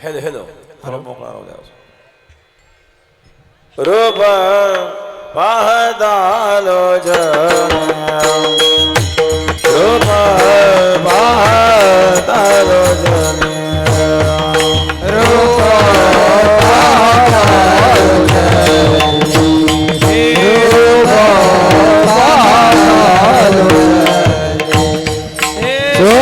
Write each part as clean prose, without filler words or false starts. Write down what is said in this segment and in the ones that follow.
Hello मोकळा राहू द्या. रूप पाहतालो जन रूप पाहतालो जन रूप पाहतालो जन रूप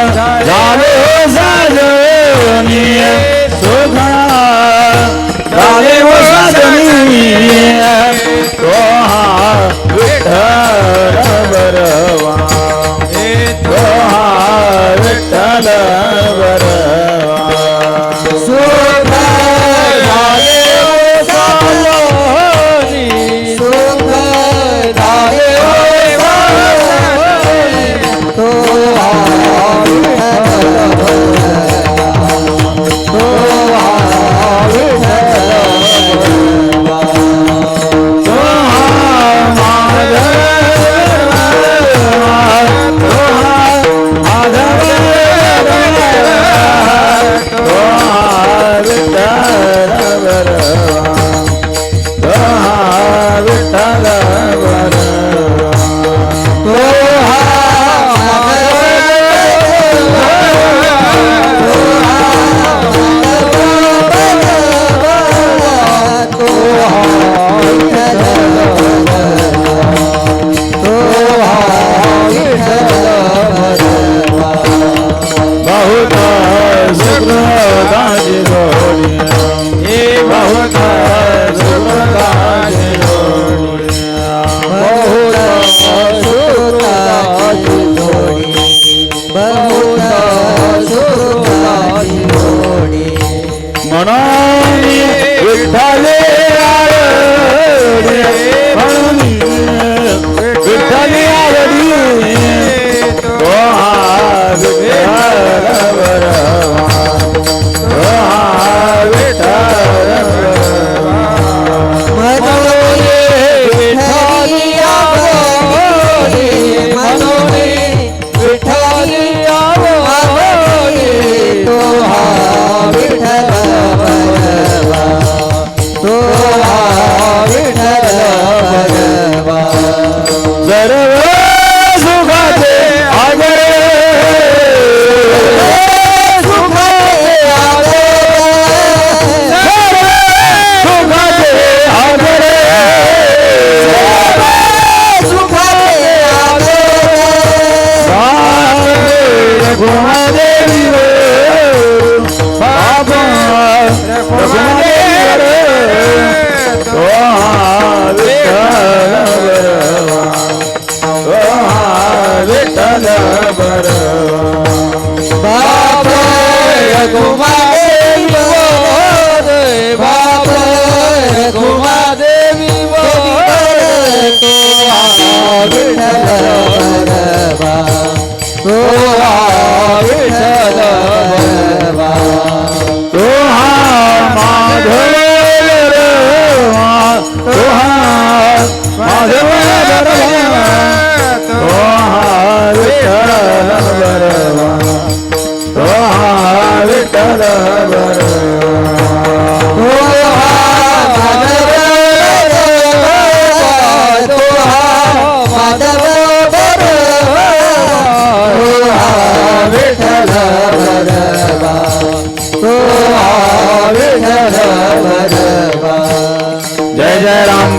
पाहतालो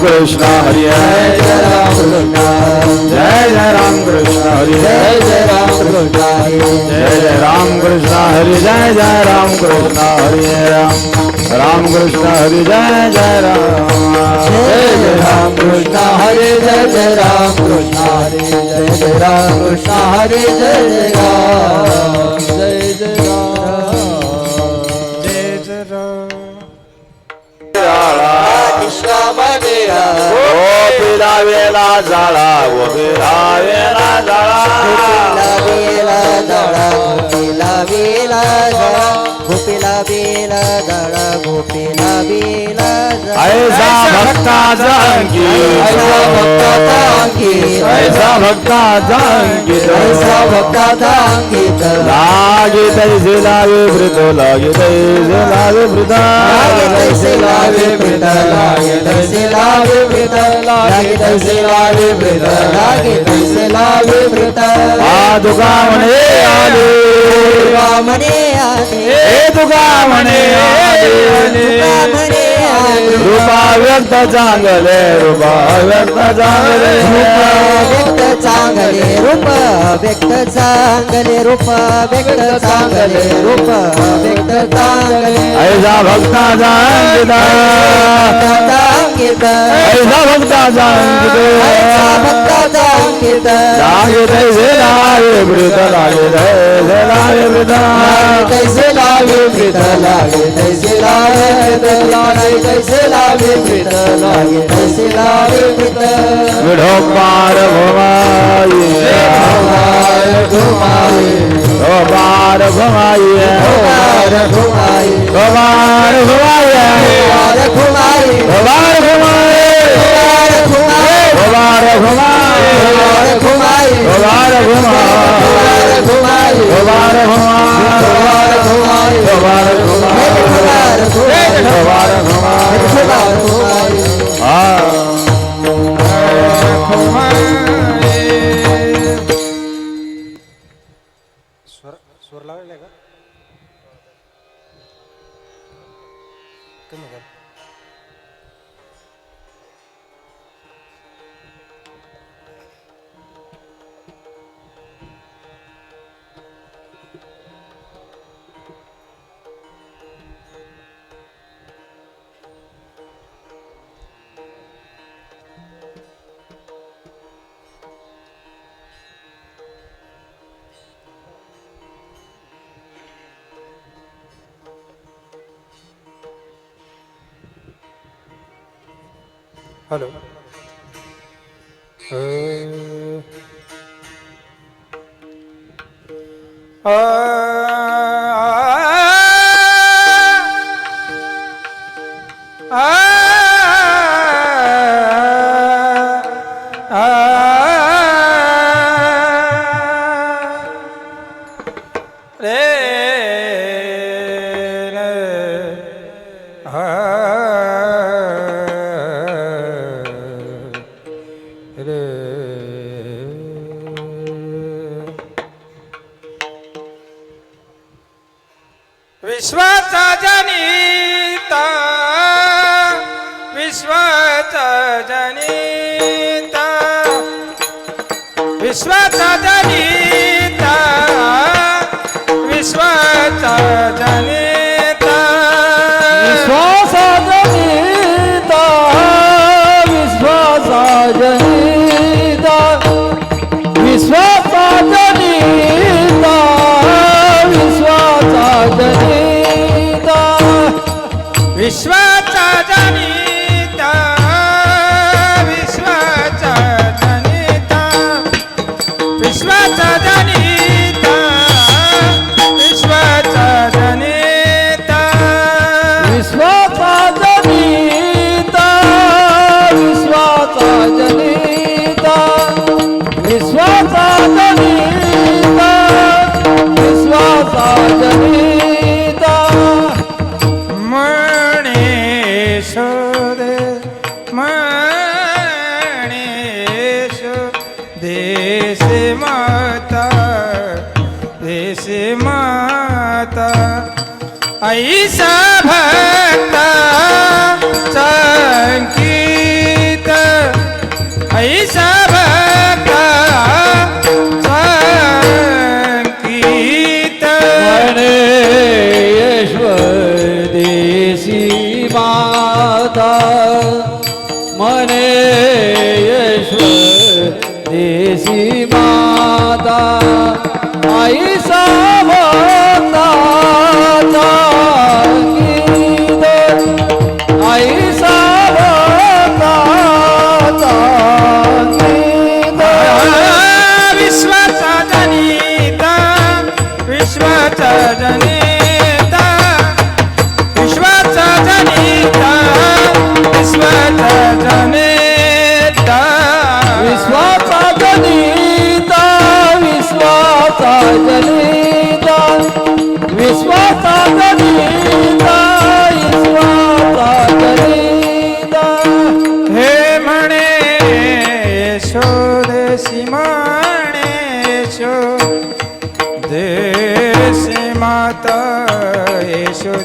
कृष्ण हरि जय जय राम कृष्ण हरि जय जय राम कृष्ण जय जय राम कृष्ण हरि जय जय राम कृष्ण हरि राम कृष्ण हरि जय जय राम कृष्ण हरि जय जय राम कृष्ण हरि जय जय राम कृष्ण हरि जय जय राम जय जय राम पिलावेला झाला वो पिलावेला झाला पिलावेला झाला पिलावेला झाला गोपीला बेल दळ गोपीला बेल ऐसा भक्ताचा अंकित ऐसा भक्ताचा अंकित ऐसा भक्ताचा अंकित लागे तैसे लागे वृत लागे तैसे लागे वृत लागे तैसे लागे वृत लागे तैसे लागे वृत लागे तैसे लागे वृत लागे तैसे लागे वृत तुका म्हणे आले तुका म्हणे आले तुका म्हणे आले तुका म्हणे आले रूपा व्यक्त चांगले रूपा व्यक्त चांगले व्यक्त चांगले रूप व्यक्त चांगले रूप व्यक्त चांगले रूप व्यक्त चांगले ऐसा भक्ताचा अंकित ऐसा भक्ताचा अंकित लागे तैसे लागे वृत लागे तैसे लागे वृत तैसे लागे वृत लागे तैसे लागे वृत लागे तैसे लागे वृत लागे तैसे लागे वृत विढो पार घुमाई घुमाई पार घुमाई घुमाई घुमाई पार घुमाई घुमाई पार घुमाई घुमाई पार घुमाई घुमाई पार घुमाई घुमाई पार घुमाई पार घुमाई स्वर लागले का कमी कर हेलो विश्वाचा जनिता विश्वाचा जनिता विश्वाचा जनिता विश्वाचा जनिता विश्वासा जनिता विश्वासा जनिता विश्वासा जनिता विश्वासा जनिता विश्वाचा जनिता विश्वाचा जनिता विश्वाचा जनिता विश्वाचा जनिता विश्वासा जनिता विश्वासा जनिता विश्वासा जनिता विश्वासा जनिता मणेश दे मणेश देश माता देश माता ऐसा भक्ता संकीत ऐसा भक्ता संकीत मनेश्वर देशी माता मनेश्वर देशी माता आई सावताचा गीत आई सावताचा गीत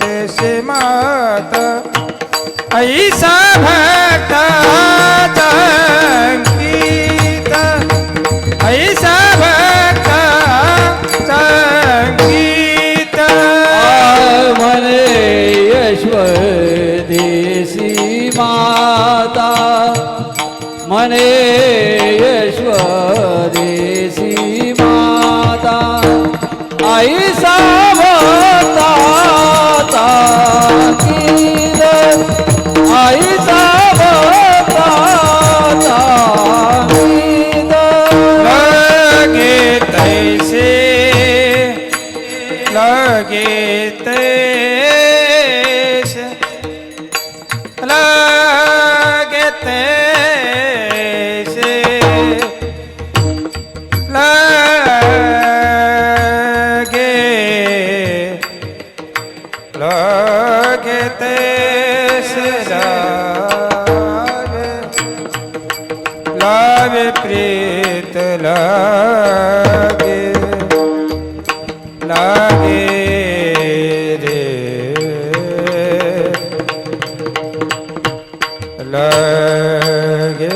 देश माता ऐसा भक्ताचा अंकित ऐसा भक्ताचा अंकित म्हणे यशोदेसी माता म्हणे यशोदेसी माता ऐसा भक्ताचा अंकित ऐसा भक्ताचा अंकित लगे तैसे लगे तैसे लगे तैसे लगे तैसे लावे प्रीत लागे लागे रे लागे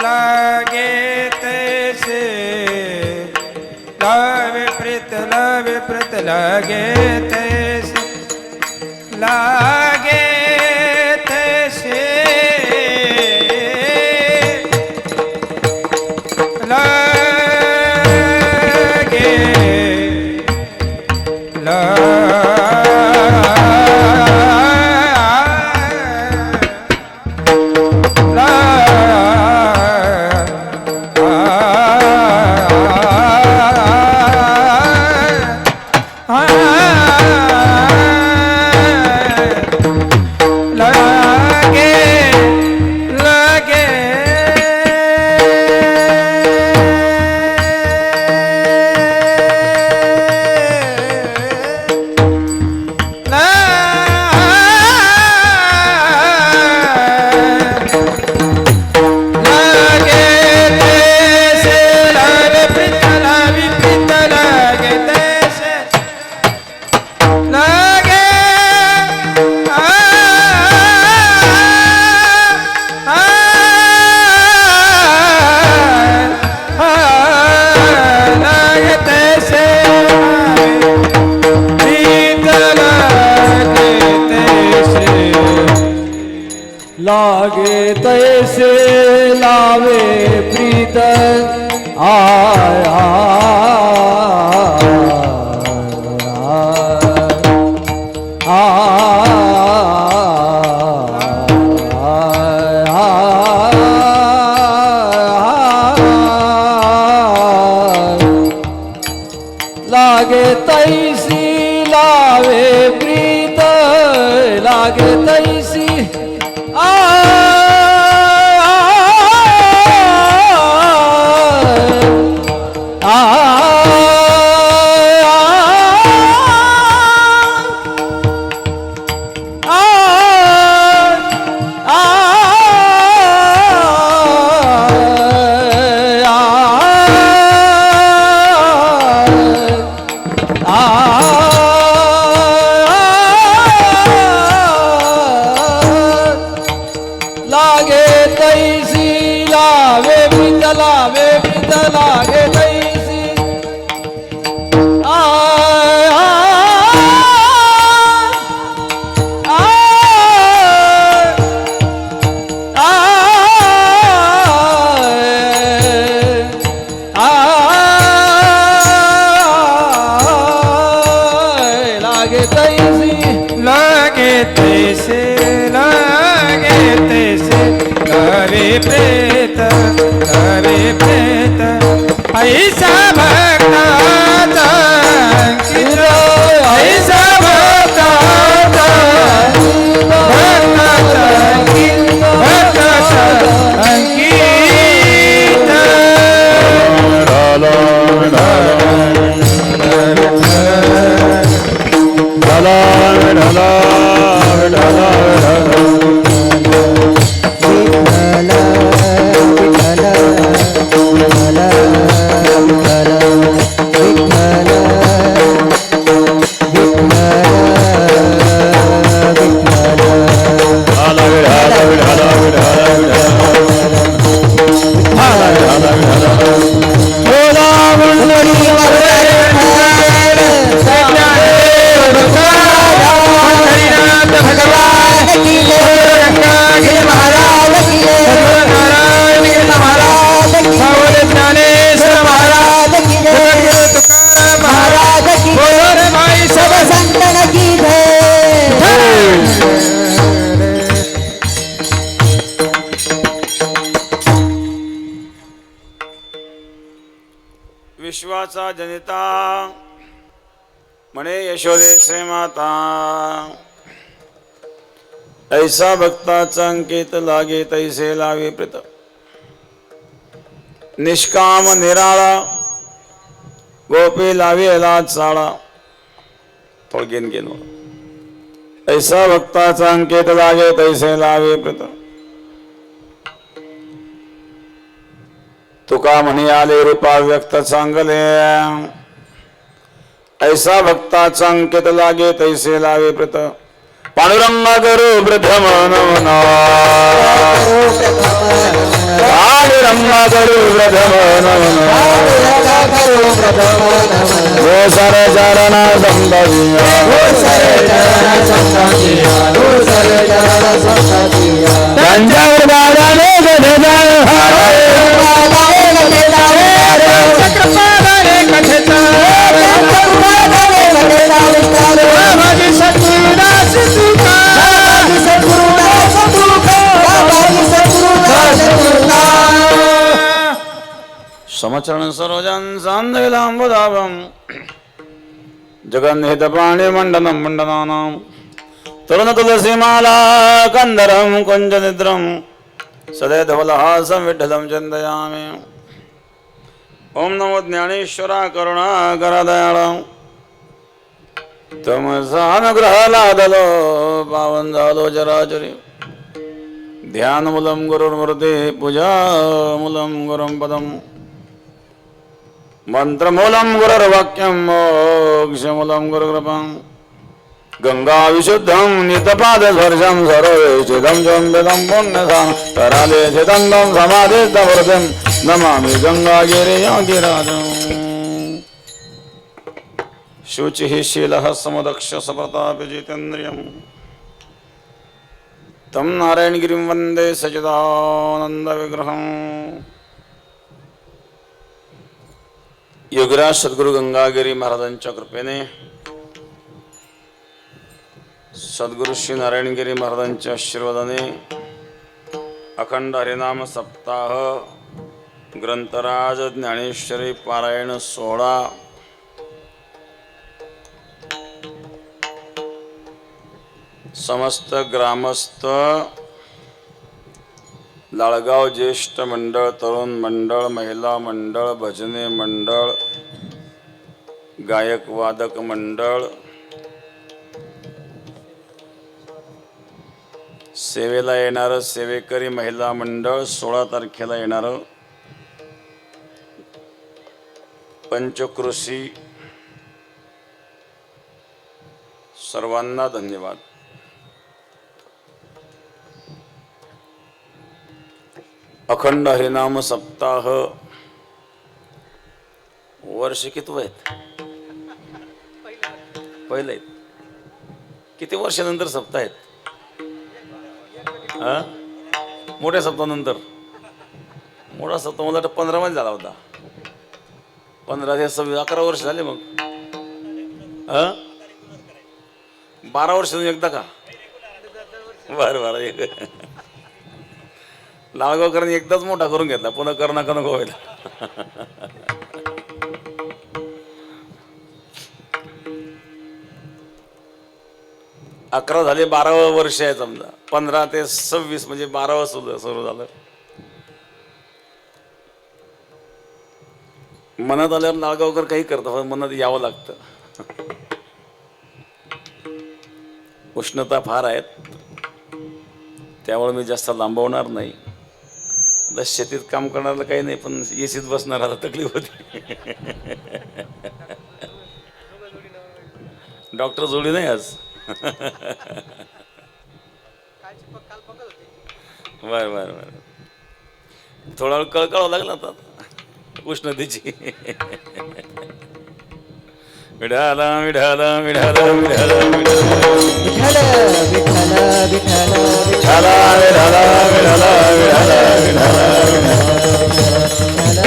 लागे तैसे लावे प्रीत लागे तैसे लागे तैसे लागे लागे तैसे लावे प्रीत आय लागे तैसी लावे प्रीत लागे तैसी लागे तैसी लावे प्रीत लागे तैसी लागे तैसी लागे तैसे लागे तैसे लावे प्रेत ऐसा भक्ताचा अंकित ऐसा भक्ताचा भक्ताचा जनिता म्हणे यशोदे श्री माता ऐसा भक्ताचा अंकित लागे तैसे लावे प्रीत निष्काम निराळा गोपी लावेला चाळा थोडगेन गेन ऐसा भक्ताचा अंकित लागे तैसे लावे प्रीत तुका म्हणे आले रूपा व्यक्त चांगले ऐसा भक्ताचा अंकित लागे तैसे लावे प्रीत पांडुरंग करू प्रथम नमना पांडुरंग करू प्रथम नमना हो सर चरण संततिया त्यांच्यावर दादाने समचरण सरोजन सांदविलांबुदाभं जगन्निहित प्राणी मंडनं मंडनानां तरुण तुलसीमाला कंदरं कुंजनिद्रं सदैधवलहासं विठ्ठलं चिन्तयामि ओम नमो ज्ञानेश्वरा करुणाकर दयाळा तमसानुग्रह लादलो पावन झालो चराचरी ध्यानमूलं गुरुर्मूर्ते पूजामूलं गुरुं पदम् मंत्रमूलं गुरुर्वाक्यं मोक्षमूलं गुरुकृपां गंगा विशुद्धं नितपादस्पर्शं सर्वेचिदं चम्बितं पुण्यसां कराले चिदन्तं समाधिस्तमूर्तिं नमामि गंगागिरियोगिराजम् शुचिः शीलः समदक्ष सप्रतापि जितेन्द्रियं तं नारायणगिरिं वन्दे सच्चिदानन्दविग्रहम् योगीराज सद्गुरु गंगागिरी महाराजांच्या कृपेने सद्गुरु श्री नारायणगिरी महाराजांच्या आशीर्वादाने अखंड हरिनाम सप्ताह ग्रंथराज ज्ञानेश्वरी पारायण सोहळा समस्त ग्रामस्थ लाळगाव ज्येष्ठ मंडळ तरुण मंडळ महिला मंडळ भजने मंडळ गायक वादक मंडळ सेवेला येणारं सेवेकरी महिला मंडळ 16 तारखेला येणारं पंचक्रोशी सर्वांना धन्यवाद. अखंड हरिनाम सप्ताह वर्ष किती आहेत? पहिलं आहेत. किती वर्षानंतर सप्ताह आहेत? मोठ्या सप्ताहानंतर. मोठा सप्ताह मला 15 मध्ये झाला होता. 15 ते 26 11 वर्ष झाले. मग 12 वर्षातून एकदा का? बरं लाळगावकरांनी एकदाच मोठा करून घेतला, पुन्हा करणं का नको व्हायला. अकरा झाले, 12 वर्ष आहे समजा. 15 ते 26 म्हणजे 12 सुरू झालं. मनात आल्यावर लाळगावकर काही करतात, मनात यावं लागतं. उष्णता फार आहेत, त्यामुळे मी जास्त लांबवणार नाही. आता शेतीत काम करणाऱ्याला काही नाही, पण एसीत बसणाऱ्याला तकलीफ होती. डॉक्टर जोडी नाही आज. बर थोडा वेळ कळकळावं लागला आता उष्णतेची. विढाला विढाला विढाला विढाला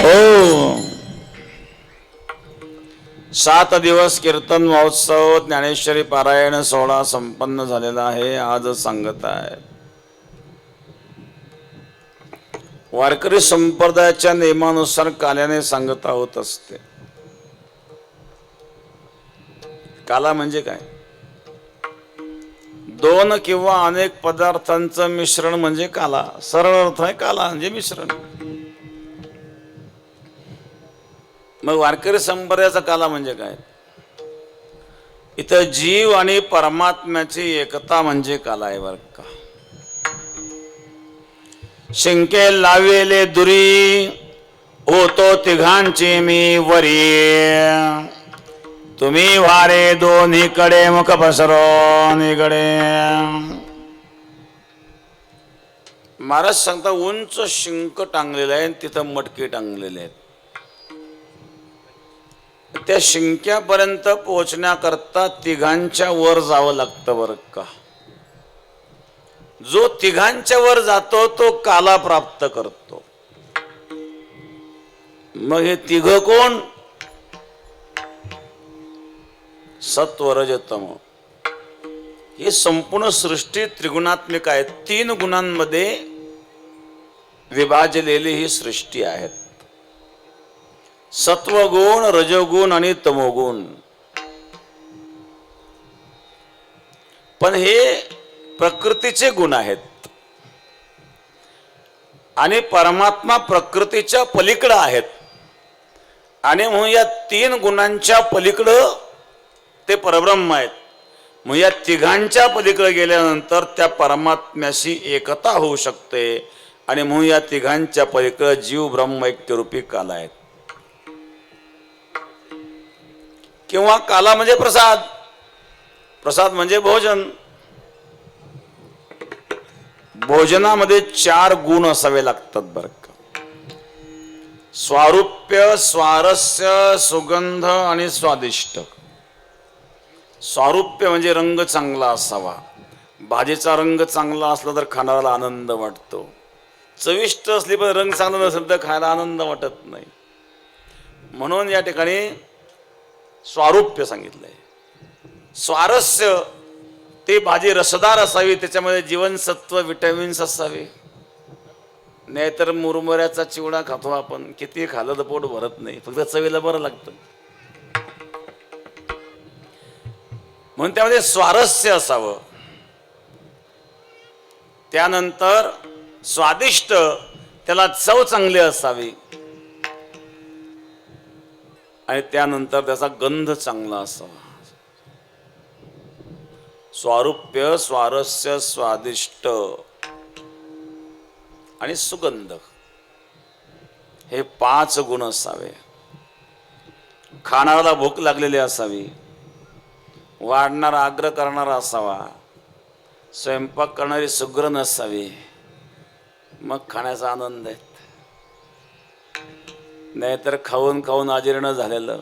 हो. 7 दिवस कीर्तन महोत्सव ज्ञानेश्वरी पारायण सोहळा संपन्न झालेला आहे. आज सांगत आहे वारकरी संप्रदायाच्या नियमानुसार काल्याने सांगता होत असते. काला म्हणजे काय? दोन किंवा अनेक पदार्थांचं मिश्रण म्हणजे काला. सरळ अर्थ आहे काला म्हणजे मिश्रण. मग वारकरी संप्रदायाचा काला म्हणजे काय? इथं जीव आणि परमात्म्याची एकता म्हणजे काला आहे बर का. शिंके लावेले दुरी होतो तिघांची मी वरी. तुम्ही वारे दोन्हीकडे मुख पसरून इकडे. महाराज सांगता उंच शिंक टांगलेलं आहे तिथं मटके टांगलेले आहेत. त्या शिंक्यापर्यंत पोहोचण्याकरता तिघांच्या वर जावं लागतं बरं का. जो तिघांच्या वर जातो तो काला प्राप्त करतो. मग हे तिघ कोण? सत्व रज तम. ही संपूर्ण सृष्टी त्रिगुणात्मिक आहे. 3 गुणांमध्ये विभाजलेली ही सृष्टी आहे. सत्वगुण, रजोगुण आणि तमोगुण. पण हे प्रकृतीचे गुण आहेत आणि परमात्मा प्रकृतीच्या पलीकडे आहेत. आणि म्हणून या 3 गुणांच्या पलीकडं ते परब्रह्म आहेत. मग या तिघांच्या पलीकडे गेल्यानंतर त्या परमात्म्याशी एकता होऊ शकते. आणि म्हणून या तिघांच्या पलीकडे जीव ब्रह्म ऐक्यरूपी काला आहेत. किंवा काला म्हणजे प्रसाद. प्रसाद म्हणजे भोजन. भोजनामध्ये 4 गुण असावे लागतात बरं का. स्वारूप्य, स्वारस्य, सुगंध आणि स्वादिष्ट. स्वारूप्य म्हणजे रंग चांगला असावा. भाजीचा रंग चांगला असला तर खाणाऱ्याला आनंद वाटतो. चविष्ट असली पण रंग चांगला नसेल तर खायला आनंद वाटत नाही. म्हणून या ठिकाणी स्वारूप्य सांगितलंय. स्वारस्य ते भाजी रसदार असावी. त्याच्यामध्ये जीवनसत्व विटॅमिन्स असावे. नाहीतर मुरमुऱ्याचा चिवडा खातो आपण. किती खाल्लं तर पोट भरत नाही. फक्त चवीला बरं लागतं. म्हणून त्यामध्ये स्वारस्य असावं. त्यानंतर स्वादिष्ट, त्याला चव चांगली असावी. आणि त्यानंतर त्याचा गंध चांगला असावा. स्वारूप्य, स्वारस्य, स्वादिष्ट आणि सुगंध हे 5 गुण असावे. खाणाऱ्याला भूक लागलेली असावी. वाढणारा आग्रह करणारा असावा. स्वयंपाक करणारी सुग्रण असावी. मग खाण्याचा आनंद आहे. नाहीतर खाऊन खाऊन अजीर्ण झालेलं,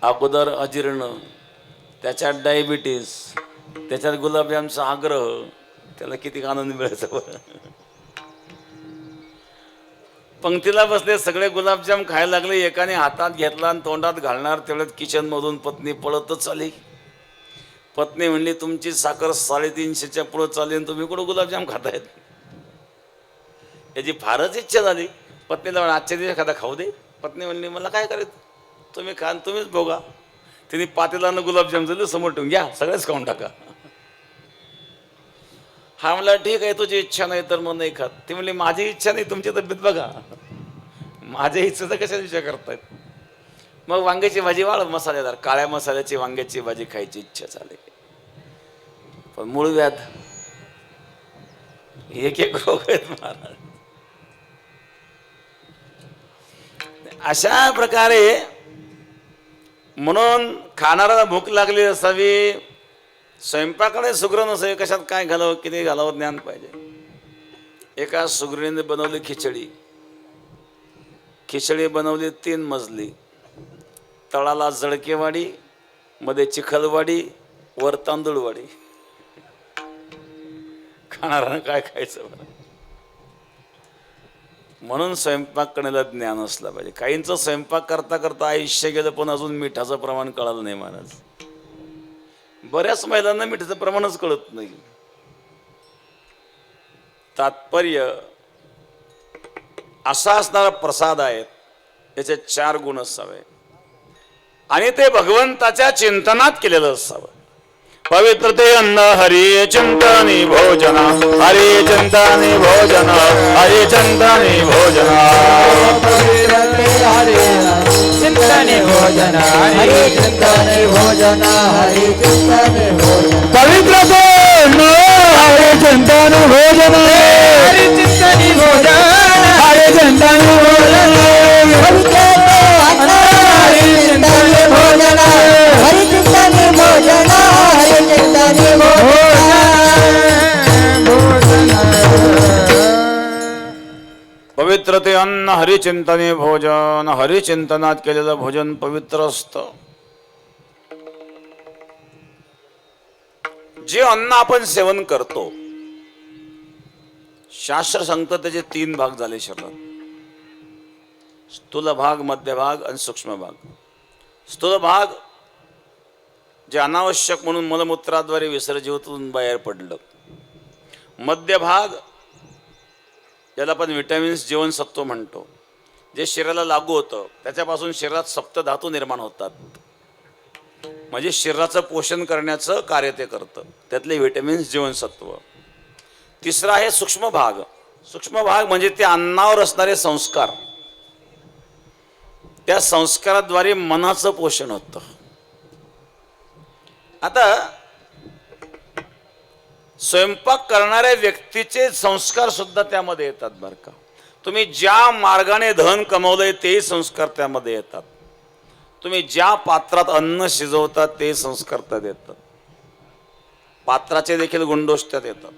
अगोदर अजीर्ण, त्याच्यात डायबिटीस, त्याच्यात गुलाबजामचा आग्रह, त्याला किती आनंद मिळायचा बरं. पंक्तीला बसले सगळे गुलाबजाम खायला लागले. एकाने हातात घेतला आणि तोंडात घालणार तेवढ्यात किचन मधून पत्नी पळतच आली. पत्नी म्हणली तुमची साखर 350च्या पुढे चालली आणि तुम्ही कुठं गुलाबजाम खातायत. याची फारच इच्छा झाली. पत्नीला म्हणा आजच्या दिवशी एखादा खाऊ दे. पत्नी म्हणली मला काय करायचं, तुम्ही खा तुम्हीच भोगा. तिने पातेलानं गुलाबजाम झाले समोर ठेवून घ्या सगळेच खाऊन टाका. हा म्हणला ठीक आहे तुझी इच्छा नाही तर मग नाही खात. ती म्हणली माझी इच्छा नाही तुमची तब्येत बघा. माझ्या इच्छेचा कशा विचार करतायत. मग वांग्याची भाजी वाढ मसालेदार, काळ्या मसाल्याची वांग्याची भाजी खायची इच्छा झाली. पण मूळ व्याध एक रोग आहेत महाराज. अशा प्रकारे म्हणून खाणाऱ्याला भूक लागली असावी. स्वयंपाकाने सुग्रण असावी. कशात काय घालावं किती घालावं ज्ञान पाहिजे. एका सुगरणीने बनवली खिचडी. खिचडी बनवली 3 मजली. तळाला जळकेवाडी, मध्ये चिखलवाडी, वर तांदूळवाडी. खाणाऱ्यानं काय खायचं बरं. म्हणून स्वयंपाक करण्याला ज्ञान असलं पाहिजे. काहींचं स्वयंपाक करता करता आयुष्य गेलं पण अजून मिठाचं प्रमाण कळलं नाही महाराज. बऱ्याच महिलांना मिठाचं प्रमाणच कळत नाही. तात्पर्य असा असणारा प्रसाद आहे. याचे 4 गुण असावे. आणि ते भगवंताच्या चिंतनात केलेलं असावं. पवित्र ते अन्न हरी चिंतनी भोजन, हरी चिंतनी भोजन, हरी चिंतनी भोजन. पवित्र ते हरी चिंतने भोजन हरी चिंतने भोजन, हरी चिंतने भोजन. पवित्र ते हरे चिंतन भोजन, हरे चिंतनी भोजन, हरे चिंतन भोजन. पवित्र ते हरी चिंतने भोजन, हरी चिंतने भोजन, हरी चिंतने पवित्र ते अन्न हरिचिंतने भोजन, हरिचिंतनात केलेलं भोजन पवित्र असतं. जे अन्न आपण सेवन करतो, शास्त्र सांगतं त्याचे 3 भाग झाले शरीरात. स्थूल भाग, मध्य भाग आणि सूक्ष्म भाग. स्थूल भाग जे अनावश्यक म्हणून मलमूत्राद्वारे विसर्जितून बाहेर पडलं. मध्य भाग ज्याला आपण विटॅमिन्स जीवनसत्व म्हणतो, जे शरीराला लागू होतं, त्याच्यापासून शरीरात सप्तधातू निर्माण होतात. म्हणजे शरीराचं पोषण करण्याचं कार्य ते करतं. त्यातले विटॅमिन्स जीवनसत्व. तिसरा आहे सूक्ष्म भाग. सूक्ष्म भाग म्हणजे ते अन्नावर असणारे संस्कार. त्या संस्काराद्वारे मनाचं पोषण होतं. आता स्वयंपाक करणाऱ्या व्यक्तीचे संस्कार सुद्धा त्यामध्ये येतात बरं का. तुम्ही ज्या मार्गाने धन कमवलंय ते संस्कार त्यामध्ये येतात. तुम्ही ज्या पात्रात अन्न शिजवतात ते संस्कार त्यात येतात. पात्राचे देखील गुणदोष त्यात येतात.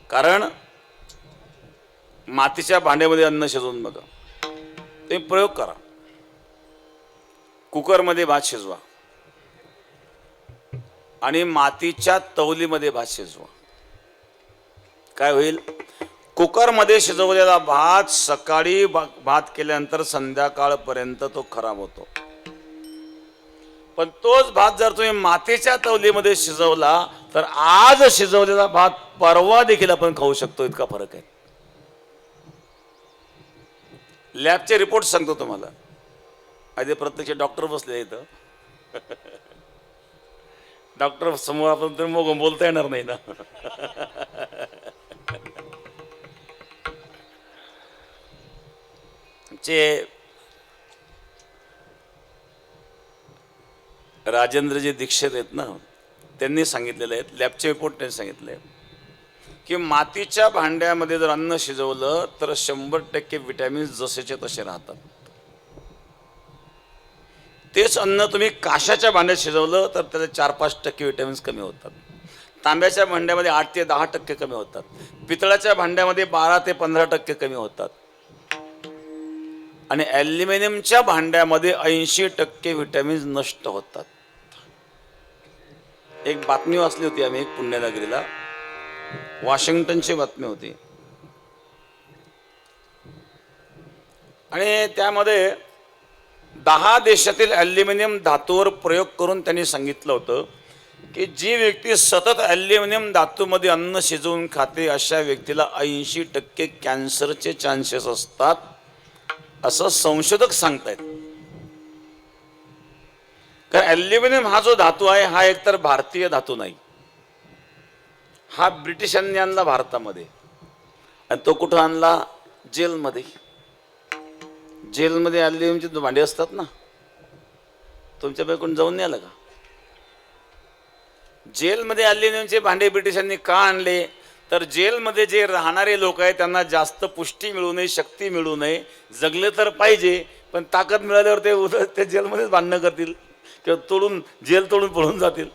कारण मातीच्या भांड्यामध्ये अन्न शिजवून बघा, तुम्ही प्रयोग करा. कुकरमध्ये भात शिजवा आणि मातीच्या तवलीमध्ये भात शिजवा. काय होईल? कुकरमध्ये शिजवलेला भात सकाळी भात केल्यानंतर संध्याकाळपर्यंत तो खराब होतो. पण तोच भात जर तुम्ही मातीच्या तवलीमध्ये शिजवला तर आज शिजवलेला भात परवा देखील आपण खाऊ शकतो. इतका फरक आहे. लॅबचे रिपोर्ट सांगतो तुम्हाला. आधी प्रत्यक्ष डॉक्टर बसले इथं. डॉक्टर समोर आपण तर मग बोलता येणार नाही ना. राजेंद्रजी दीक्षित आहेत ना, त्यांनी सांगितलेलं आहे, लॅबचे रिपोर्ट त्यांनी सांगितले की मातीच्या भांड्यामध्ये जर अन्न शिजवलं तर 100% विटॅमिन्स जसेचे तसे राहतात. तेच अन्न तुम्ही काशाच्या भांड्यात शिजवलं तर त्याला 4-5% विटॅमिन्स कमी होतात. तांब्याच्या भांड्यामध्ये 8 ते 10% कमी होतात. पितळाच्या भांड्यामध्ये 12 ते 15% कमी होतात. आणि ॲल्युमिनियमच्या भांड्यामध्ये 80% विटॅमिन्स नष्ट होतात. एक बातमी वाचली होती आम्ही, एक पुण्यनगरीला वॉशिंग्टनची बातमी होती. आणि त्यामध्ये 10 देशातील ॲल्युमिनियम धातूवर प्रयोग करून त्यांनी सांगितलं होतं की जी व्यक्ती सतत ॲल्युमिनियम धातूमध्ये अन्न शिजवून खाते अशा व्यक्तीला 80% कॅन्सरचे चान्सेस असतात, असं संशोधक सांगतायत. कारण ॲल्युमिनियम हा जो धातू आहे हा एकतर भारतीय धातू नाही. हा ब्रिटिशांनी आणला भारतामध्ये. आणि तो कुठं आणला? जेलमध्ये. जेलमध्ये ॲल्युमिनियमची भांडी असतात ना, तुमच्यापैकी कोण जाऊन नाही आलं का? जेलमध्ये ॲल्युमिनियमचे भांडे ब्रिटिशांनी का आणले? तर जेलमध्ये जे राहणारे लोक आहेत त्यांना जास्त पुष्टी मिळू नये, शक्ती मिळू नये. जगले तर पाहिजे, पण ताकद मिळाल्यावर ते जेलमध्येच भांडणं करतील किंवा जेल तोडून पळून जातील.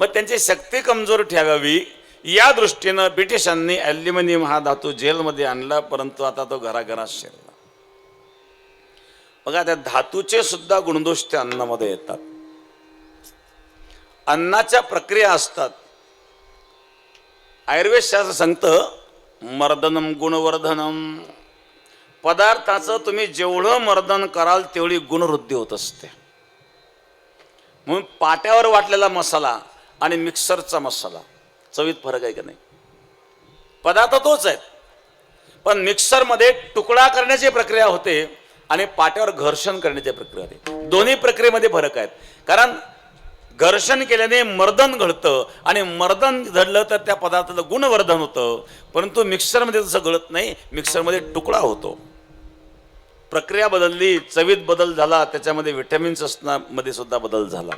मग त्यांची शक्ती कमजोर ठेवावी या दृष्टीनं ब्रिटिशांनी ॲल्युमिनियम हा धातू जेलमध्ये आणला, परंतु आता तो घराघरात शिरला. बघा, त्या धातूचे सुद्धा गुणदोष त्या अन्नामध्ये येतात. अन्नाच्या प्रक्रिया असतात. आयुर्वेद शास्त्र सांगतं मर्दनम गुणवर्धनम. पदार्थाचं तुम्ही जेवढं मर्दन कराल तेवढी गुणवृद्धी होत असते. म्हणून पाट्यावर वाटलेला मसाला आणि मिक्सरचा मसाला चवीत फरक आहे का नाही? पदार्थ तोच आहे, पण मिक्सरमध्ये तुकडा करण्याची प्रक्रिया होते आणि पाट्यावर घर्षण करण्याच्या प्रक्रिया आहे. दोन्ही प्रक्रियेमध्ये फरक आहेत. कारण घर्षण केल्याने मर्दन घडतं आणि मर्दन घडलं तर त्या पदार्थाचं गुणवर्धन होतं. परंतु मिक्सरमध्ये तसं घडत नाही, मिक्सरमध्ये तुकडा होतो. प्रक्रिया बदलली, चवीत बदल झाला, त्याच्यामध्ये विटॅमिन्स असण्यामध्ये सुद्धा बदल झाला.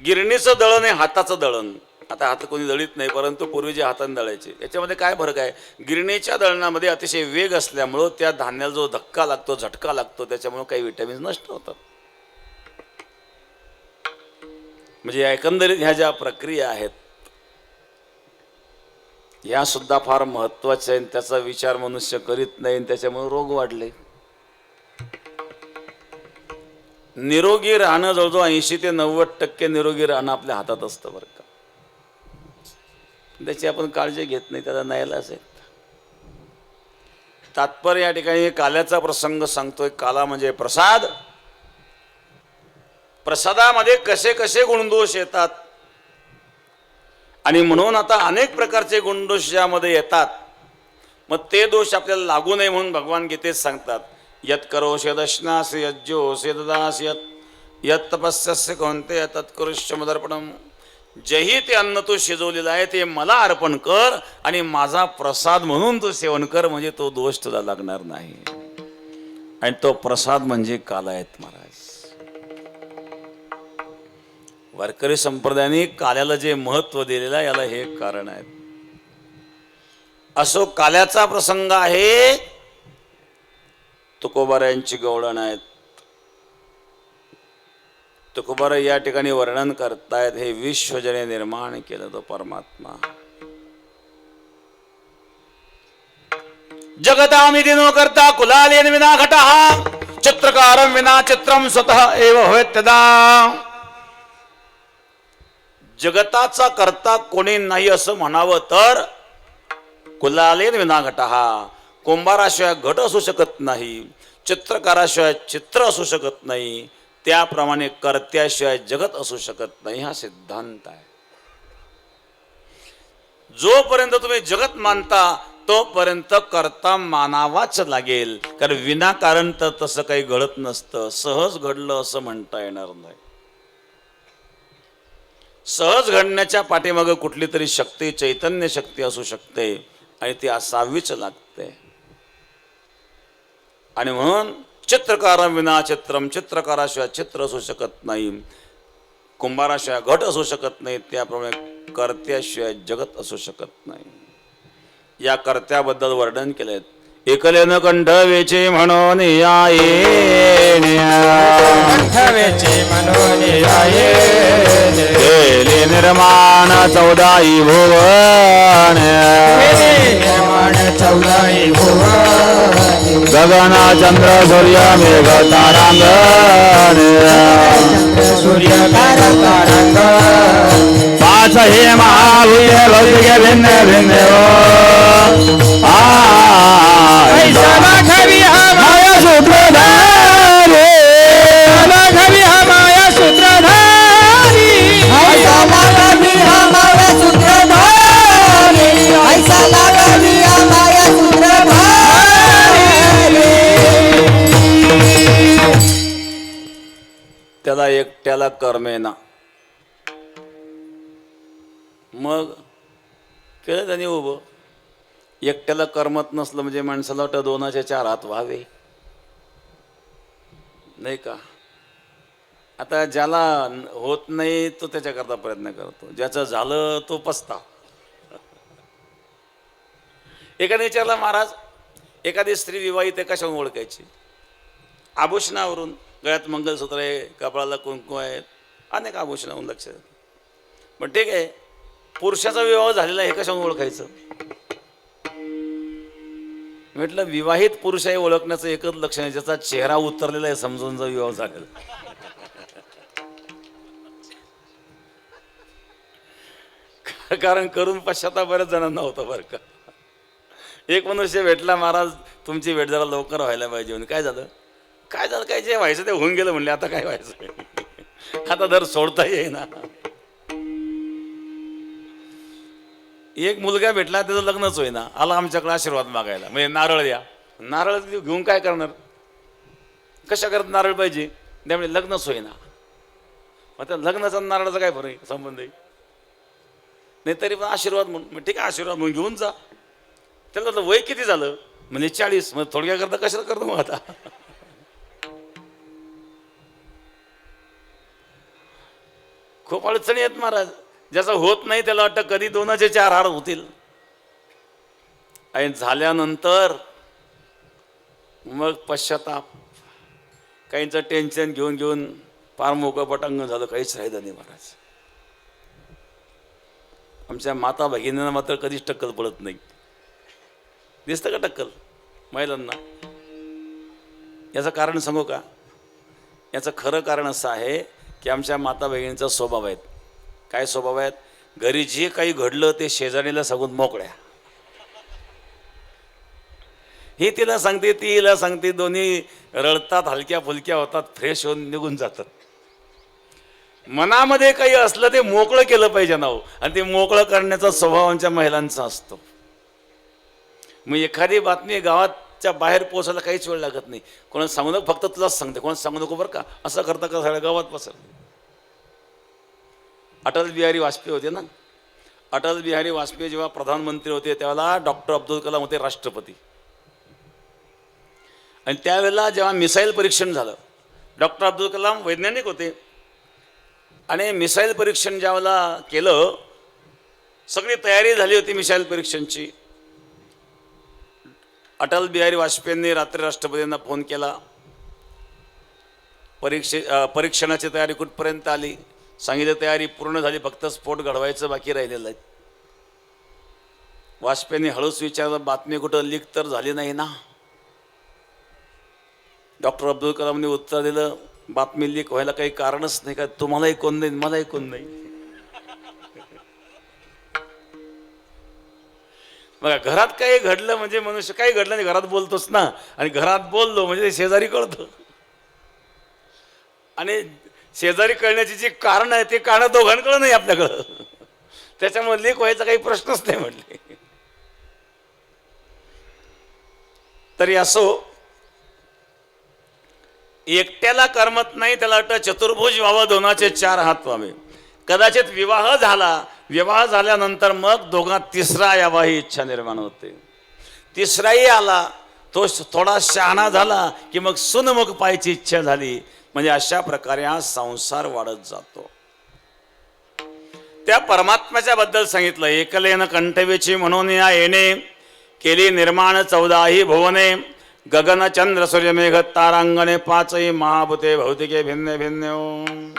गिरणीचं दळण आहे हाताचं दळण. आता हात कोणी दळीत नाही, परंतु पूर्वी जे हाताने दळायचे याच्यामध्ये काय फरक आहे? गिरणीच्या दळणामध्ये अतिशय वेग असल्यामुळं त्या धान्याला जो धक्का लागतो, झटका लागतो, त्याच्यामुळे काही विटॅमिन्स नष्ट होतात. म्हणजे एकंदरीत ह्या ज्या प्रक्रिया आहेत ह्या सुद्धा फार महत्वाच्या आहेत. त्याचा विचार मनुष्य करीत नाही, त्याच्यामुळे रोग वाढले. निरोगी राहणं जवळजवळ 80 ते 90% निरोगी राहणं आपल्या हातात असतं बरं का. त्याची आपण काळजी घेत नाही, त्याला नाईलाज आहे. तात्पर्य या ठिकाणी काल्याचा प्रसंग सांगतोय. काला म्हणजे प्रसाद. प्रसादामध्ये कसे कसे गुणदोष येतात आणि म्हणून आता अनेक प्रकारचे गुणदोष यामध्ये येतात. मग ते दोष आपल्याला लागू नये म्हणून भगवान गीतेत सांगतात, यत करोषि यदश्नासि यज्जोषि यददासि यत तपस्यस्य कौन्तेय तत्करुष्य मदर्पणम. जेही ते अन्न तू शिजवलेलं आहे ते मला अर्पण कर आणि माझा प्रसाद म्हणून तू सेवन कर, म्हणजे तो दोष तुला लागणार नाही. आणि तो प्रसाद म्हणजे काला आहेत महाराज. वारकरी संप्रदायाने काल्याला जे महत्व दिलेलं आहे याला हे कारण आहे. असो काल्याचा प्रसंग आहे. तुकोबारायांची गवळण आहेत. तुकोबारा या ठिकाणी वर्णन करतायत, हे विश्व ज्याने निर्माण केलं तो परमात्मा. जगतामिति नो करता कुलालेन विना घटः चित्रकारं विना चित्रं स्वतः एव भवेत्यदा. जगताचा करता कोणी नाही असं म्हणावं तर कुलालेन विना घटः, कुंभाराशिवाय घट असू शकत नाही, चित्रकाराशिवाय चित्र असू शकत नाही, त्याप्रमाणे कर्त्याशिवाय जगत असू शकत नाही. हा सिद्धांत आहे. जोपर्यंत तुम्ही जगत मानता तोपर्यंत कर्ता मानावाच लागेल. कारण विनाकारण तर तसं काही घडत नसतं. सहज घडलं असं म्हणता येणार नाही. सहज घडण्याच्या पाठीमागे कुठली तरी शक्ती, चैतन्य शक्ती असू शकते आणि ती असावीच लागते. आणि म्हणून चित्रकारं विना चित्रम, चित्रकाराशिवाय चित्र असू शकत नाही, कुंभाराशिवाय घट असू शकत नाही, त्याप्रमाणे कर्त्याशिवाय जगत असू शकत नाही. या कर्त्याबद्दल वर्णन केलंय. एकलेन कंठ वेचे म्हणून कंठवेचे म्हणून केले निर्माण 14 भुवन, निर्माण 14 भुवन, गगन चंद्र सूर्य मेघ तारांगण, सूर्य तारांगण, 5 हे महाभूत भौतिक भिन्न भिन्न ऐसा लाघवी हा माया सूत्रधारी, लाघवी हा माया सूत्रधारी, ऐसा लाघवी हा माया सूत्रधारी, ऐसा लाघवी हा माया सूत्रधारी. त्याला एकट्याला कर्मेना. मग केलं त्याने उभं. एकट्याला कर्मत नसलं म्हणजे माणसाला वाटतं 2च्या 4 हात व्हावे, नाही का. आता ज्याला होत नाही तो त्याच्याकरता प्रयत्न करतो, ज्याचं झालं तो पस्ता. एकाने विचारला, महाराज एखादी स्त्री विवाहित आहे कशावरून ओळखायची? आभूषणावरून. गळ्यात मंगलसूत्र आहे, कपाळाला कुंकू आहे, अनेक आभूषणावरून लक्ष देतं. पण ठीक आहे, पुरुषाचा विवाह झालेला आहे हे कशावरून ओळखायचं? म्हटलं विवाहित पुरुष आहे ओळखण्याचं एकच लक्षण आहे, ज्याचा चेहरा उतरलेला आहे समजून जो विवाह झालेला. कारण करून पश्चाताप बऱ्याच जणांना होता बरं का. एक मनुष्य भेटला, महाराज तुमची भेट जरा लवकर व्हायला पाहिजे म्हणे. काय झालं? काय झालं? काय जे व्हायचं ते होऊन गेलं म्हणले, आता काय व्हायचं? आता दर सोडता येईना. एक मुलगा भेटला, त्याचं लग्नच होईना, आला आमच्याकडे आशीर्वाद मागायला, म्हणजे नारळ द्या. नारळ घेऊन काय करणार? कशा करत नारळ पाहिजे? त्यामुळे लग्नच होईना. मग त्या लग्नाचा नारळाचा काय फरक आहे, संबंध आहे? नाही तरी पण आशीर्वाद म्हणून, मग ठीक आहे आशीर्वाद म्हणून घेऊन जा. त्याला आता वय किती झालं? म्हणजे 40. मग थोडक्या करता कशाला करतो मग आता? खूप अडचणी आहेत महाराज. ज्याचा होत नाही त्याला वाटतं कधी 2चे 4 हार होतील, आणि झाल्यानंतर मग पश्चाताप. काहींचं टेन्शन घेऊन घेऊन फार मोकळं पटांगण झालं, काहीच राहिलं नाही महाराज. आमच्या माता भगिनींना मात्र कधीच टक्कल पडत नाही. दिसतं का टक्कल महिलांना? याचं कारण सांगू का? याचं खरं कारण असं आहे की आमच्या माता भगिनींचा स्वभाव आहेत. काय स्वभाव आहेत? घरी जे काही घडलं ते शेजारीला सांगून मोकळ्या. ही तिला सांगते, ती हिला सांगते, दोन्ही रडतात, हलक्या फुलक्या होतात, फ्रेश होऊन निघून जातात. मनामध्ये काही असलं ते मोकळं केलं पाहिजे ना हो, आणि ते मोकळं करण्याचा स्वभाव आमच्या महिलांचा असतो. मग एखादी बातमी गावाच्या बाहेर पोहोचायला काहीच वेळ लागत नाही. कोणाला सांगू नको, फक्त तुलाच सांगते, कोणाला सांगू नको बरं का, असं करता का सगळ्या गावात पसरते. अटल बिहारी वाजपेयी होते ना. अटल बिहारी वाजपेयी जेव्हा प्रधानमंत्री होते त्यावेळेला डॉक्टर अब्दुल कलाम होते राष्ट्रपती. आणि त्यावेळेला जेव्हा मिसाईल परीक्षण झालं, डॉक्टर अब्दुल कलाम वैज्ञानिक होते, आणि मिसाईल परीक्षण ज्यावेळेला केलं, सगळी तयारी झाली होती मिसाईल परीक्षणची. अटल बिहारी वाजपेयींनी रात्री राष्ट्रपतींना फोन केला, परीक्षणाची तयारी कुठपर्यंत आली? सांगितलं तयारी पूर्ण झाली, फक्त स्फोट घडवायचं बाकी राहिलेलं आहे. वाजपेयींनी हळूच विचारलं, बातमी कुठं लीक तर झाली नाही ना? डॉक्टर अब्दुल कलामने उत्तर दिलं, बातमी लीक व्हायला काही कारणच नाही. का तुम्हालाही कोण नाही, मलाही कोण नाही. बघा, घरात काही घडलं म्हणजे मनुष्य काही घडलं नाही घरात बोलतोच ना, आणि घरात बोललो म्हणजे शेजारी कळतं, आणि शेजारी कळण्याची जी कारण आहे ते कारण दोघांकडं नाही आपल्याकडं. त्याच्यामुळे लीक व्हायचा काही प्रश्नच नाही म्हटले. तरी असो, एकट्याला करमत नाही, त्याला वाटतं चतुर्भुज व्हावं, 2चे 4 हात व्हावे. कदाचित विवाह झाला, विवाह झाल्यानंतर मग दोघांत तिसरा यावा ही इच्छा निर्माण होते. तिसराही आला, तो थोडा शहाणा झाला की मग सुनमुख पाहायची इच्छा झाली. म्हणजे अशा प्रकारे हा संसार वाढत जातो. त्या परमात्म्याच्या बद्दल सांगितलं, एकलेन कंठवेची म्हणून या येणे, केली निर्माण 14ही भुवने, गगन चंद्र सूर्य मेघ तारांगणे 5ही महाभूते भौतिके भिन्न भिन्न.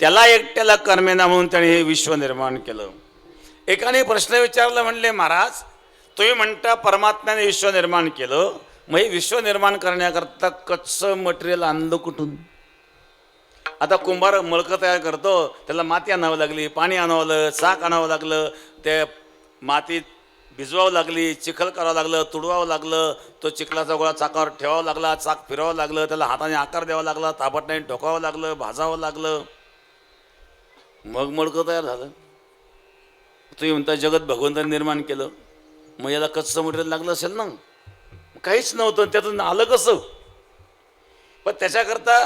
त्याला एकट्याला कर्मेना म्हणून त्याने हे विश्व निर्माण केलं. एकाने प्रश्न विचारला, म्हणले महाराज तुम्ही म्हणता परमात्म्याने विश्व निर्माण केलं, मग हे विश्व निर्माण करण्याकरता कच्चं मटेरियल आणलं कुठून? आता कुंभार मळकं तयार करतो, त्याला माती आणावं लागली, पाणी आणावं लागलं, चाक आणावं लागलं, ते मातीत भिजवावं लागली, चिखल करावं लागलं, तुडवावं लागलं, तो चिखलाचा गोळा चाकावर ठेवावा लागला, चाक फिरवावं लागलं, त्याला हाताने आकार द्यावा लागला, ताबडतोब ठोकावं लागलं, भाजावं लागलं, मग मडकं तयार झालं. तुम्ही म्हणता जगत भगवंताने निर्माण केलं, मग याला कच्चं मटेरियल लागलं असेल ना? काहीच नव्हतं, त्यातून आलं कसं? पण त्याच्याकरता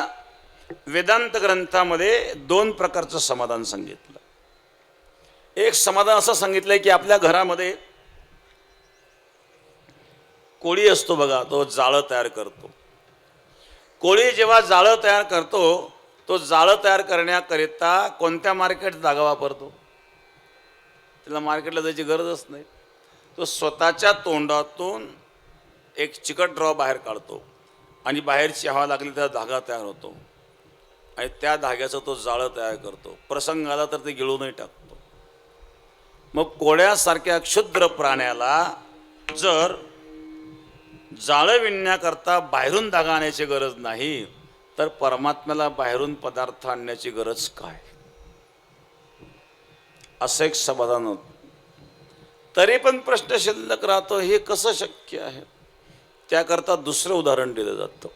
वेदांत ग्रंथामध्ये 2 प्रकारचं समाधान सांगितलं. एक समाधान असं सांगितलंय की आपल्या घरामध्ये कोळी असतो बघा, तो जाळं तयार करतो. कोळी जेव्हा जाळं तयार करतो, तो जाळं तयार करण्याकरिता कोणत्या मार्केट जागा वापरतो? त्याला मार्केटला जायची गरजच नाही. तो स्वतःच्या तोंडातून एक चिकट ड्रॉ बाहेर काढतो, आणि बाहेरची हवा लागली तर धागा तयार होतो, आणि त्या धाग्याचं तो जाळं तयार करतो. प्रसंग आला तर ते गिळूनही टाकतो. मग कोळ्यासारख्या क्षुद्र प्राण्याला जर जाळं विणण्याकरता बाहेरून धागा आणायची गरज नाही, तर परमात्म्याला बाहेरून पदार्थ आणण्याची गरज काय? असं एक समाधान होतं. तरी पण प्रश्न शिल्लक राहतो, हे कसं शक्य आहे? त्याकरता दुसरं उदाहरण दिलं जातं,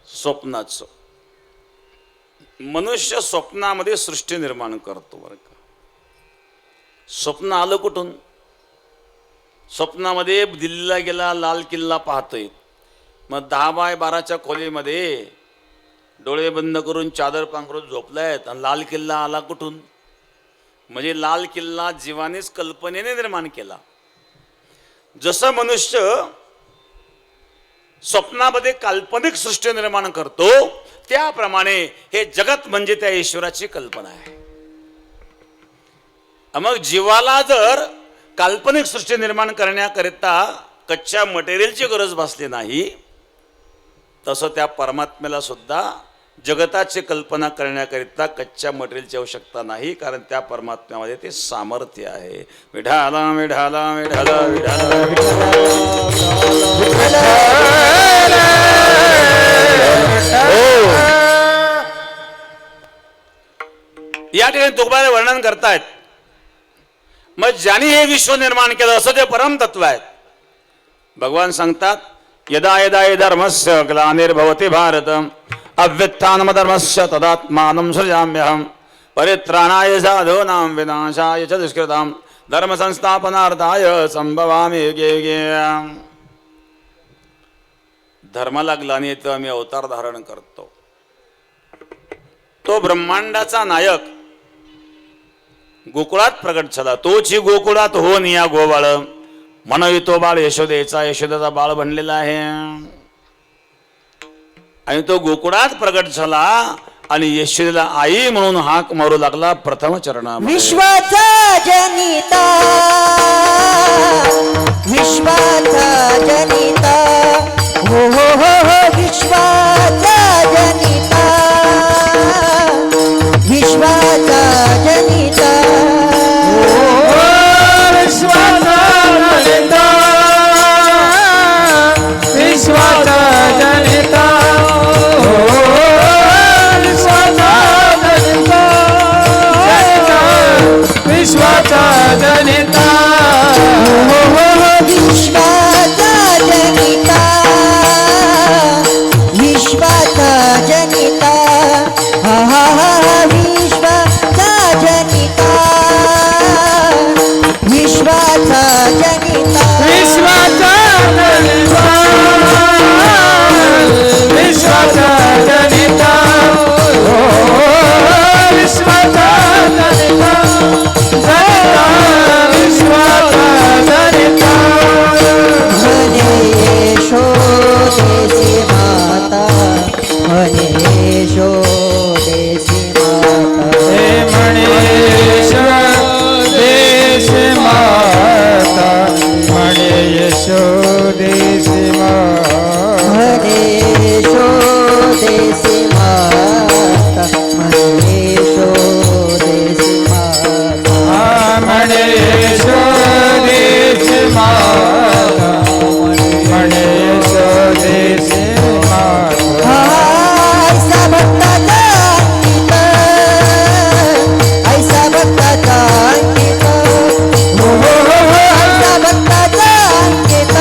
स्वप्नाचं. मनुष्य स्वप्नामध्ये सृष्टी निर्माण करतो बरं का. स्वप्न आलं कुठून? स्वप्नामध्ये दिल्लीला गेला, लाल किल्ला पाहतोय. मग 10x12च्या खोलीमध्ये डोळे बंद करून चादर पांघरून झोपलायत आणि लाल किल्ला आला कुठून? म्हणजे लाल किल्ला जीवानेच कल्पनेने निर्माण केला. जसं मनुष्य स्वप्नामध्ये काल्पनिक सृष्टी निर्माण करतो, त्याप्रमाणे हे जगत म्हणजे त्या ईश्वराची कल्पना आहे. मग जीवाला जर काल्पनिक सृष्टी निर्माण करण्याकरिता कच्च्या मटेरियलची गरज भासली नाही, तसं त्या परमात्म्याला सुद्धा जगताची कल्पना करण्याकरिता कच्च्या मटेरियलची आवश्यकता नाही, कारण त्या परमात्म्यामध्ये ते सामर्थ्य आहे. विठाला विठाला विठाला विठाला या ठिकाणी तुकोबारे वर्णन करतायत. मग ज्यांनी हे विश्व निर्माण केलं असं ते परमतत्व आहेत. भगवान सांगतात, यदा यदा हि धर्मस्य ग्लानिर्भवति भारत अव्युत्थानमधर्मस्य तदात्मानं सृजाम्यहं परित्राणाय साधूनां विनाशाय च दुष्कृतां धर्म संस्थापनार्थाय संभवामि युगे युगे. धर्माला ग्लानी येतो, आम्ही अवतार धारण करतो. तो ब्रह्मांडाचा नायक गोकुळात प्रगट झाला. तोची गोकुळात होऊन या गोबाळ म्हणवितो बाळ यशोदेचा, यशोदेचा बाळ बनलेला आहे. आणि तो गोकुळात प्रगट झाला आणि यशोदेला आई म्हणून हाक मारू लागला प्रथम चरणामध्ये. विश्वाचा जनिता, विश्वाचा जनिता, हो हो हो हो, विश्वाचा जनिता, विश्वाचा जनिता, विश्वाचा जनिता, विश्वाचा जनिता, विश्वाचा जनिता, हो हो हो, विश्वाचा जनिता, विश्वाचा जनिता, हा हा हा, विश्वाचा जनिता, विश्वाचा जनिता, विश्वाचा जनिता, विश्वाचा जनिता, विश्वाचा जनिता, जनिता, विश्वाचा जनिता. म्हणे यशोदेसी माता, म्हणे यशोदेसी माता, हे मणेश देश माता, म्हणे यशोदेश माता, म्हणे यशोदेसी माता, म्हणे यशोदेसी माता, म्हणे यशोदेश माता, म्हणे यशोदेश माता. ऐसा भक्ताचा अंकित, ऐसा भक्ताचा अंकित, हो हो हो हो, ऐसा भक्ताचा अंकित,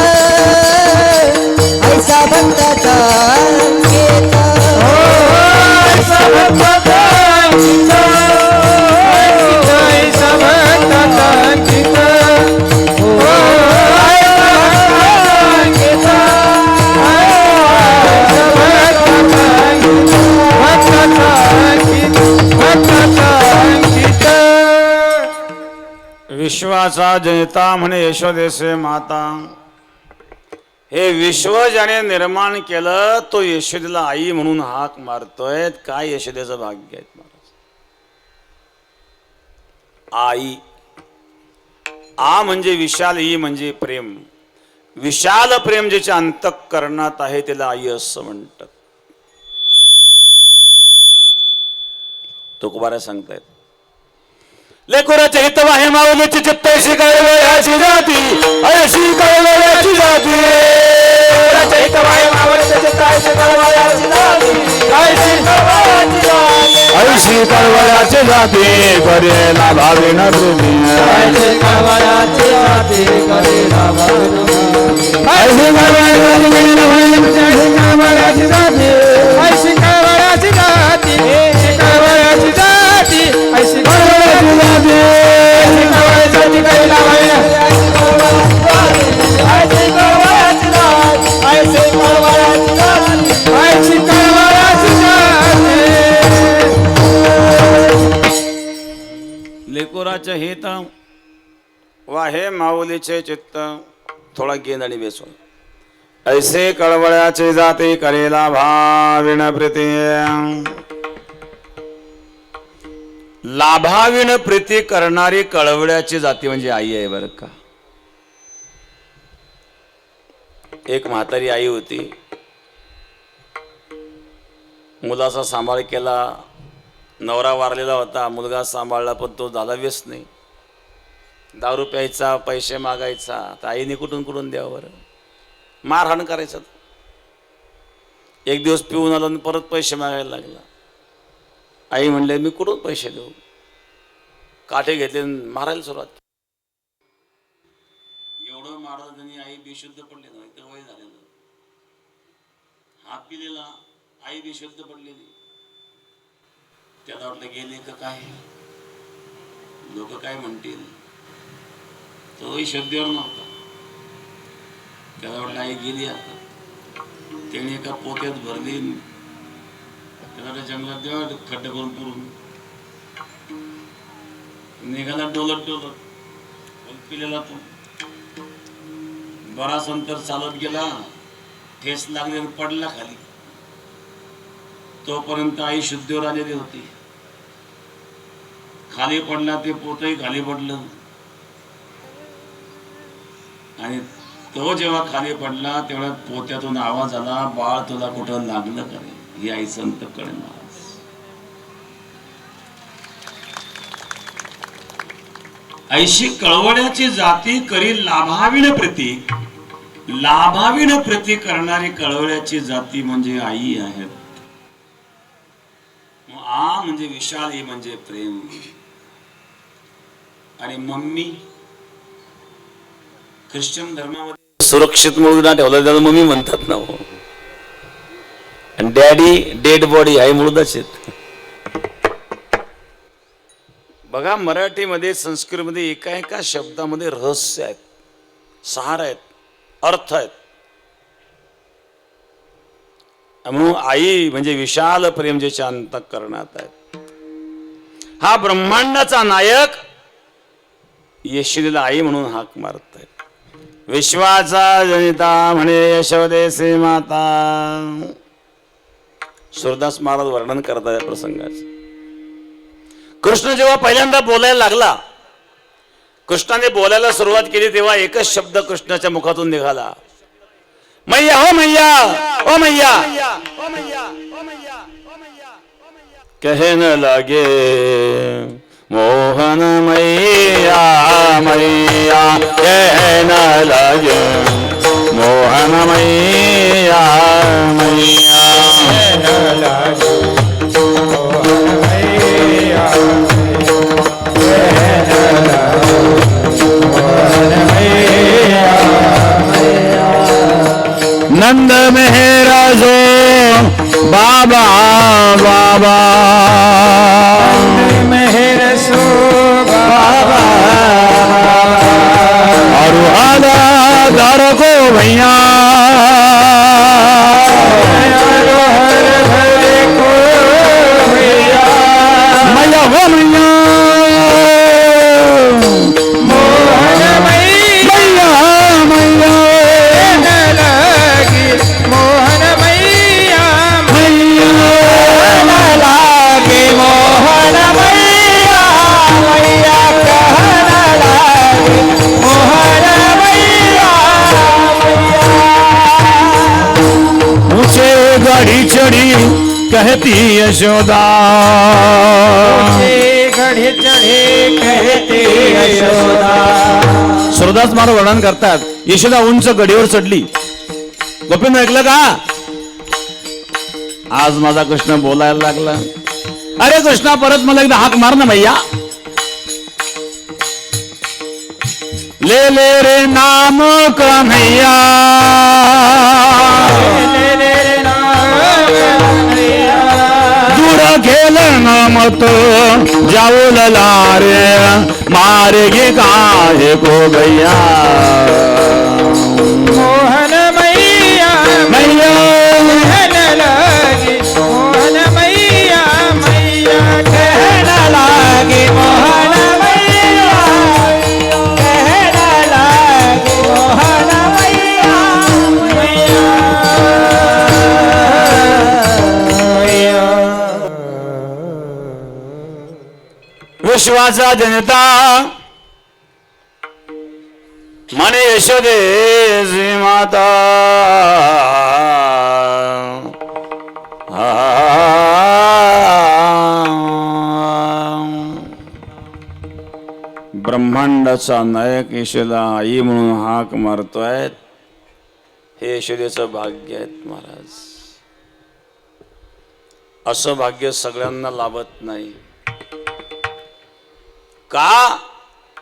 ऐसा भक्ताचा अंकित, ऐसा भक्ताचा अंकित, ऐसा भक्ताचा अंकित, विश्वाचा जनिता म्हणे यशोदेसे माता. हे विश्व ज्याने निर्माण केलं तो यशोदेला आई म्हणून हाक मारतोय. काय यशोदेचं भाग्य आहे महाराज. आई, आ म्हणजे विशाल, ई म्हणजे प्रेम. विशाल प्रेम ज्याच्या अंतःकरणात आहे त्याला आई असं म्हणतात. तुकोबारा सांगतायत, लेकुराचे हितव आहे माऊलीची चित्त अशी कळवळ्याची जाती, अशी कळवळ्याची जाती, हितव आहे माऊलीची चित्त अशी कळवळ्याची जाती, ऐशी कळवळ्याची जाती, करेला भावी न प्रेमी, ऐशी कळवळ्याची जाती, करेला भावी न प्रेमी, ऐशी कळवळ्याची जाती, ऐशी कळवळ्याची जाती, कळवळ्याची जाती, ऐशी कळवळ्याची जाती, ऐशी कळवळ्याची जाती, गुराचे हित वा हे माऊलीचे चित्त थोडा गेंद आणि बेसून ऐसे कळवळ्याचे जाते करेला भाविण प्रीती लाभाविण प्रीती करणारी कळवळ्याची जाती म्हणजे आई आहे बरं का. एक म्हातारी आई होती, मुलाचा सांभाळ केला, नवरा वारलेला होता, मुलगा सांभाळला पण तो झाला व्यसनी, दारू प्यायचा, पैसे मागायचा, तर आईने कुठून कुठून द्यावं बरं, मारहाण करायचं. एक दिवस पिऊन आला आणि परत पैसे मागायला लागला. आई म्हणले मी कुठून पैसे देऊ, काठे घेतले आणि मारायला सुरुवात. एवढं मारलं त्यांनी आई बेशुद्ध पडली ना, इथं वय झालेलं, हात पिलेला, आई बेशुद्ध पडलेली. त्याला वाटलं गेले का काय, लोक काय म्हणतील, तोही शब्दावर नव्हता. त्याला वाटलं आई गेली आता. त्याने एका पोत्यात भरली, त्याला जंगलात देवा खड्डे करून पुरून निघाला डोलत डोलत. पिलेला तो बराच अंतर चालत गेला, ठेस लागले आणि पडला खाली. तोपर्यंत आई शुद्धीवर आलेली होती. खाली पडला, ते पोतही खाली पडलं. आणि तो जेव्हा खाली पडला तेवढ्या पोत्यातून आवाज आला, बाळ तुला कुठं लागलं का रे? ही आई संत कळणार. ऐशी कळवळ्याची जाती करी लाभाविण प्रीती. लाभाविण प्रीती करणारी कळवळ्याची जाती म्हणजे आई आहेत. आ म्हणजे विशाल, ही म्हणजे प्रेम. आणि मम्मी ख्रिश्चन धर्मामध्ये सुरक्षित मुलगा ठेवला त्याला मम्मी म्हणतात ना हो. आणि डॅडी डेड बॉडी आहे मुळदाच आहेत. बघा मराठीमध्ये संस्कृतमध्ये एका एका शब्दामध्ये रहस्य आहेत, सार आहेत, अर्थ आहेत. म्हणून आई म्हणजे विशाल प्रेम जे शांत करण्यात आहे. हा ब्रह्मांडाचा नायक यशोदेला आई म्हणून हाक मारत आहे. विश्वाचा जनिता म्हणे यशोदेसी माता. सूरदास महाराज वर्णन करतात या प्रसंगाचं. कृष्ण जेव्हा पहिल्यांदा बोलायला लागला, कृष्णाने बोलायला सुरुवात केली तेव्हा एकच शब्द कृष्णाच्या मुखातून निघाला, मैया हो मैया ओ मैया. कहने लगे मोहन मैया मैया, कहने लगे मोहन मैया मैया, कहने लगे मोहन मैया, कहने लगे मोहन मैया मैया. नंद मेहरा जो बाबा बाबा, नंद मेहर सो बाबा, और आला दार को भैया, हर भरे को भैया, मैया हो मैया मोहन मैया मैया कहने लगी मोहन मैया मैया लगी मोहन मैया मैया, कहने लगी मोहन मैया मैया. ऊंचे गाड़ी चढ़ी कहती यशोदा, घड़ी चढ़ी कहती यशोदा. सूरदास महाराज वर्णन करतात, यशोदा उंच गडीवर चढली. गोपीन ऐकलं का, आज माझा कृष्ण बोलायला लागला. अरे कृष्णा परत मला एकदा हाक मार ना मैया. ले ले रे नाम कन्हैया, जुड़ खेल नाम तो जाओ ललारे, मारेगी काहे को गैया. मोहन मैया मैया कहने लगी मोहन मैया मैया, कहने लगी मोहन मैया विश्वाचा जनता म्हणे यशोदे श्री माता ब्रह्मांडाचा नायक यशोदा आई म्हणून हाक मारतोय. हे यशोदेचं भाग्य आहेत महाराज. असं भाग्य सगळ्यांना लाभत नाही. का?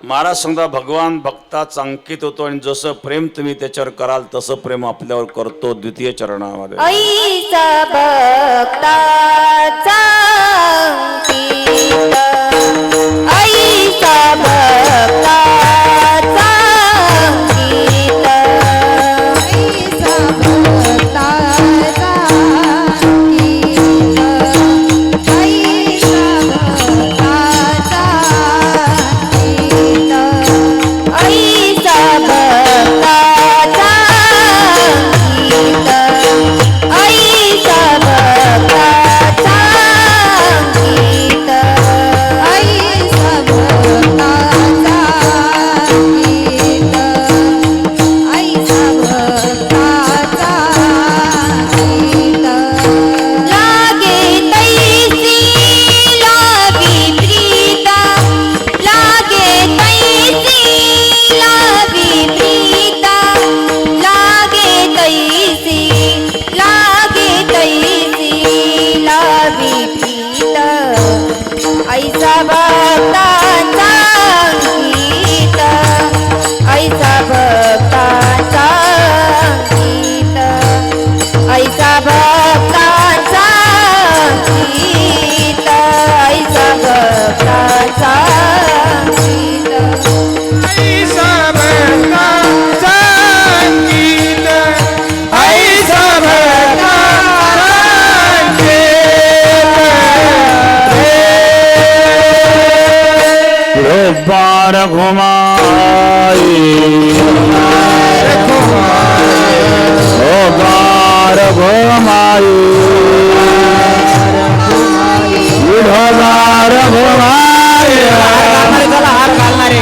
महाराज सांगता भगवान भक्ताचा अंकित होतो आणि जसं प्रेम तुम्ही त्याच्यावर कराल तसं प्रेम आपल्यावर करतो. द्वितीय चरणामध्ये ऐसा भक्ताचा अंकित, ऐसा भक्ताचा अंकित, ऐसा भक्ताचा अंकित, ऐसा भक्ताचा अंकित, ऐसा भक्ताचा अंकित, ऐसा भक्ताचा अंकित, ऐसा भक्ताचा अंकित, ऐसा भक्ताचा अंकित. लागे तैसी लावी प्रीता, लागे तैसी लावी प्रीता, लागे तैसी लावी प्रीता, ऐसा भक्ताचा अंकित, ऐसा भक्ताचा अंकित, ऐसा भक्ताचा अंकित, ऐसा भक्ताचा अंकित. ऐसा भक्ताचा अंकित, ऐसा भक्ताचा अंकित. बार घुमाई बार घुमाई बार घुमाई हार घालणारे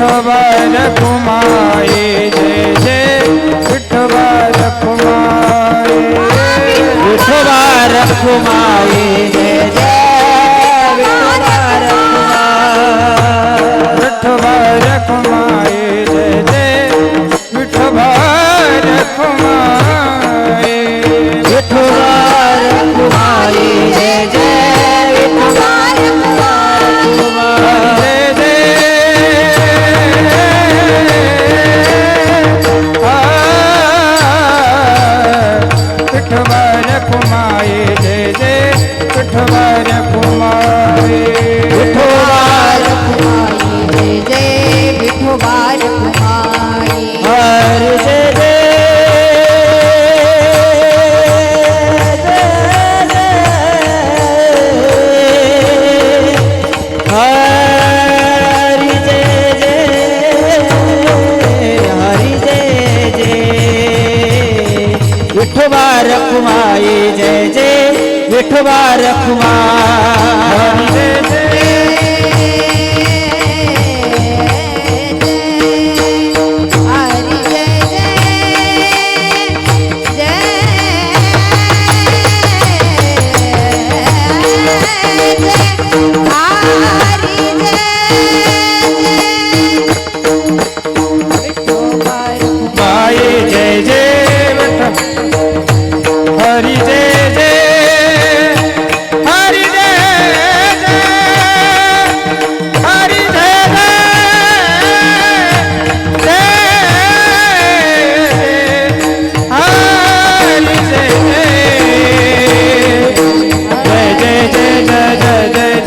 विठोबा कुमारी जय जय विठोबा कुमारी, विठोबा कुमारी जय जय विठोबा कुमारी, विठोबा कुमारी जय जय विठोबा कुमारी, विठोबा कुमारी जय जय विठोबा विठोबार कुमारी जय जय विठोबार कुमारी, विठोबार कुमारी जय जय विठोबार कुमारी, हर जय जय हरि जय जय हरि जय जय विठोबार कुमारी जय जय विठोबार कुमारी जय जय हरि जय जय जय हरि विठोबार कुमारी जय जय हरि जय जय हरि जय जय हरि जय जय हरि जय जय जय जय जय जय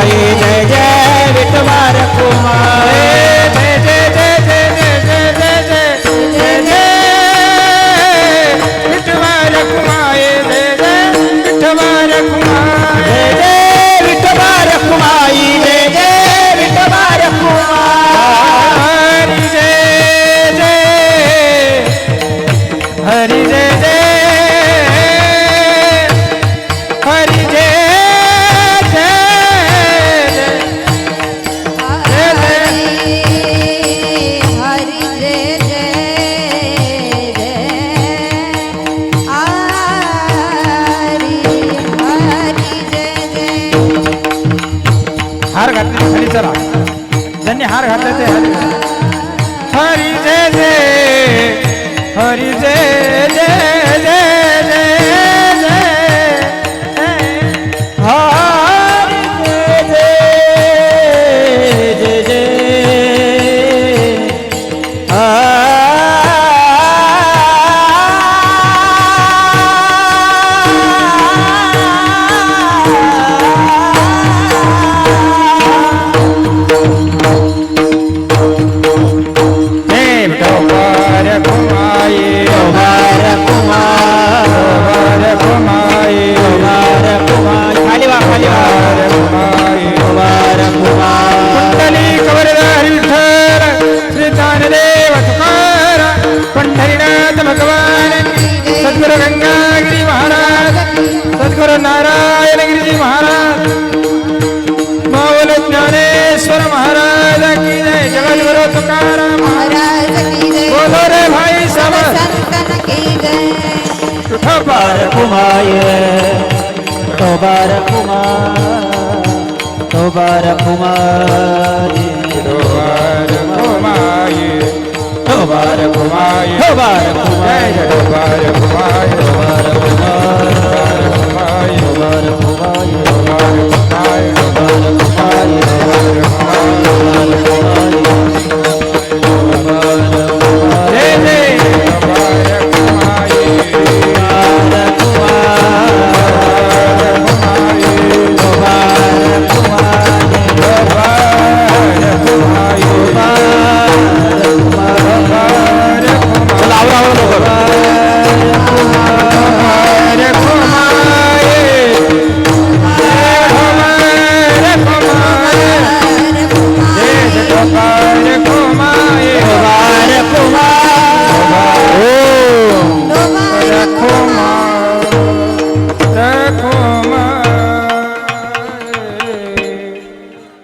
रखुमाई जय जय विठोबा रखुमाई जय जय जय जय जय जय जय जय जय जय विठोबा रखुमाई जय जय विठोबा रखुमाई जय जय विठोबा रखुमाई जय जय विठोबा रखुमाई हरि जय जय हरि जय जय हरि जय जय हरि जय जय जय हरि जय जय हार घातले खाली चला ज्यांनी हार घातले ते हरी जय जय हरी जय जय जय जय जय हरि जय जय जय जय विठोबा रखुमाई विठोबा रखुमाई रखुमाई विठोबा रखुमाई खाली वा रखुमाई विठोबा रखुमाई कुंडली कवरधारी विठ्ठल श्री ज्ञानदेव तुकाराम पंढरीनाथ भगवान सद्गुरु गंगागिरी महाराज सद्गुरु नारायणगिरी महाराज माऊल ज्ञानेश्वर महाराज की जय जगद्गुरु तुकाराम महाराज की जय बोलो रे भाई सब संतन की जय विठोबा रखुमाई विठोबा रखुमाई विठोबा रखुमाई विठोबा रखुमाई विठोबा रखुमाई विठोबा जय रखुमाई विठोबा रखुमाई विठोबा रखुमाई विठोबा रखुमाई जय जय विठोबा रखुमाई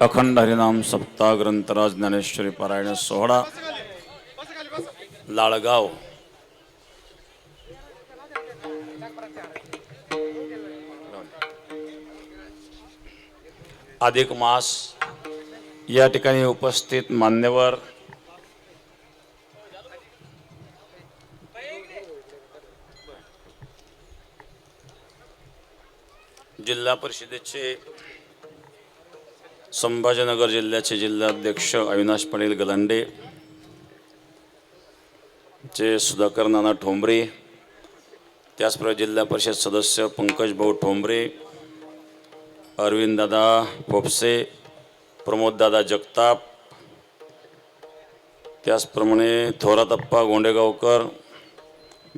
अखंड हरिनाम सप्ताह ग्रंथराज ज्ञानेश्वरी पारायण सोहळा लाळगाव अधिक मास या ठिकाणी उपस्थित मान्यवर जिल्हा परिषदेचे संभाजीनगर जिल्ह्याचे जिल्हाध्यक्ष अविनाश पाटील गलांडे, चे सुधाकर नाना ठोंबरे, त्याचप्रमाणे जिल्हा परिषद सदस्य पंकज भाऊ ठोंबरे, अरविंद दादा फोपसे, प्रमोद दादा जगताप, त्याचप्रमाणे थोरातप्पा गोंडेगावकर,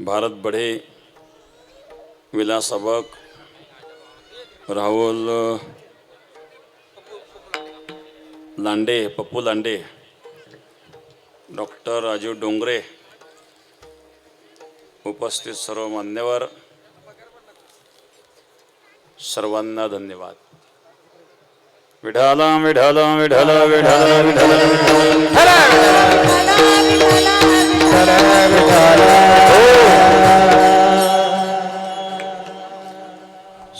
भारत बढे, विलास अबक, राहुल लांडे, पप्पू लांडे, डॉक्टर राजीव डोंगरे, उपस्थित सर्व मान्यवर, सर्वांना धन्यवाद. विठाला विठाला विठाला विठाला विठाला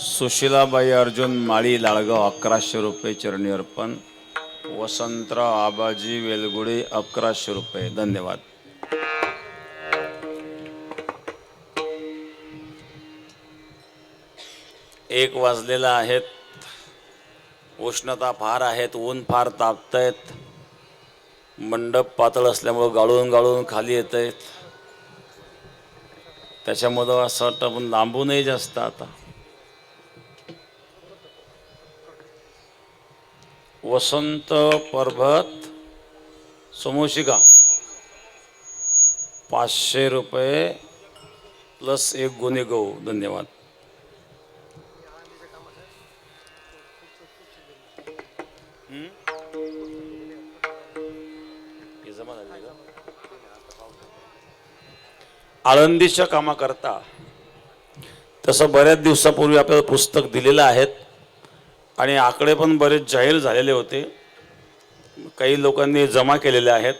सुशीलाबाई अर्जुन माळी लाळगाव 1100 रुपये चरणी अर्पण. वसंतराव आबाजी वेलगुडे 1100 रुपये. धन्यवाद. एक वाजलेला आहेत. उष्णता फार आहेत, ऊन फार तापतायत, मंडप पातळ असल्यामुळं गाळून गाळून खाली येत आहेत. त्याच्यामुळं असं वाटतं आपण लांबूनही जास्त आता वसंत परभत समोशिका 500 रुपये प्लस 1 गुन्हे गहू. धन्यवाद. आळंदीच्या कामाकरता तसं बऱ्याच दिवसापूर्वी आपल्याला पुस्तक दिलेलं आहेत आणि आकडे पण बरेच जाहीर झालेले होते. काही लोकांनी जमा केलेले आहेत.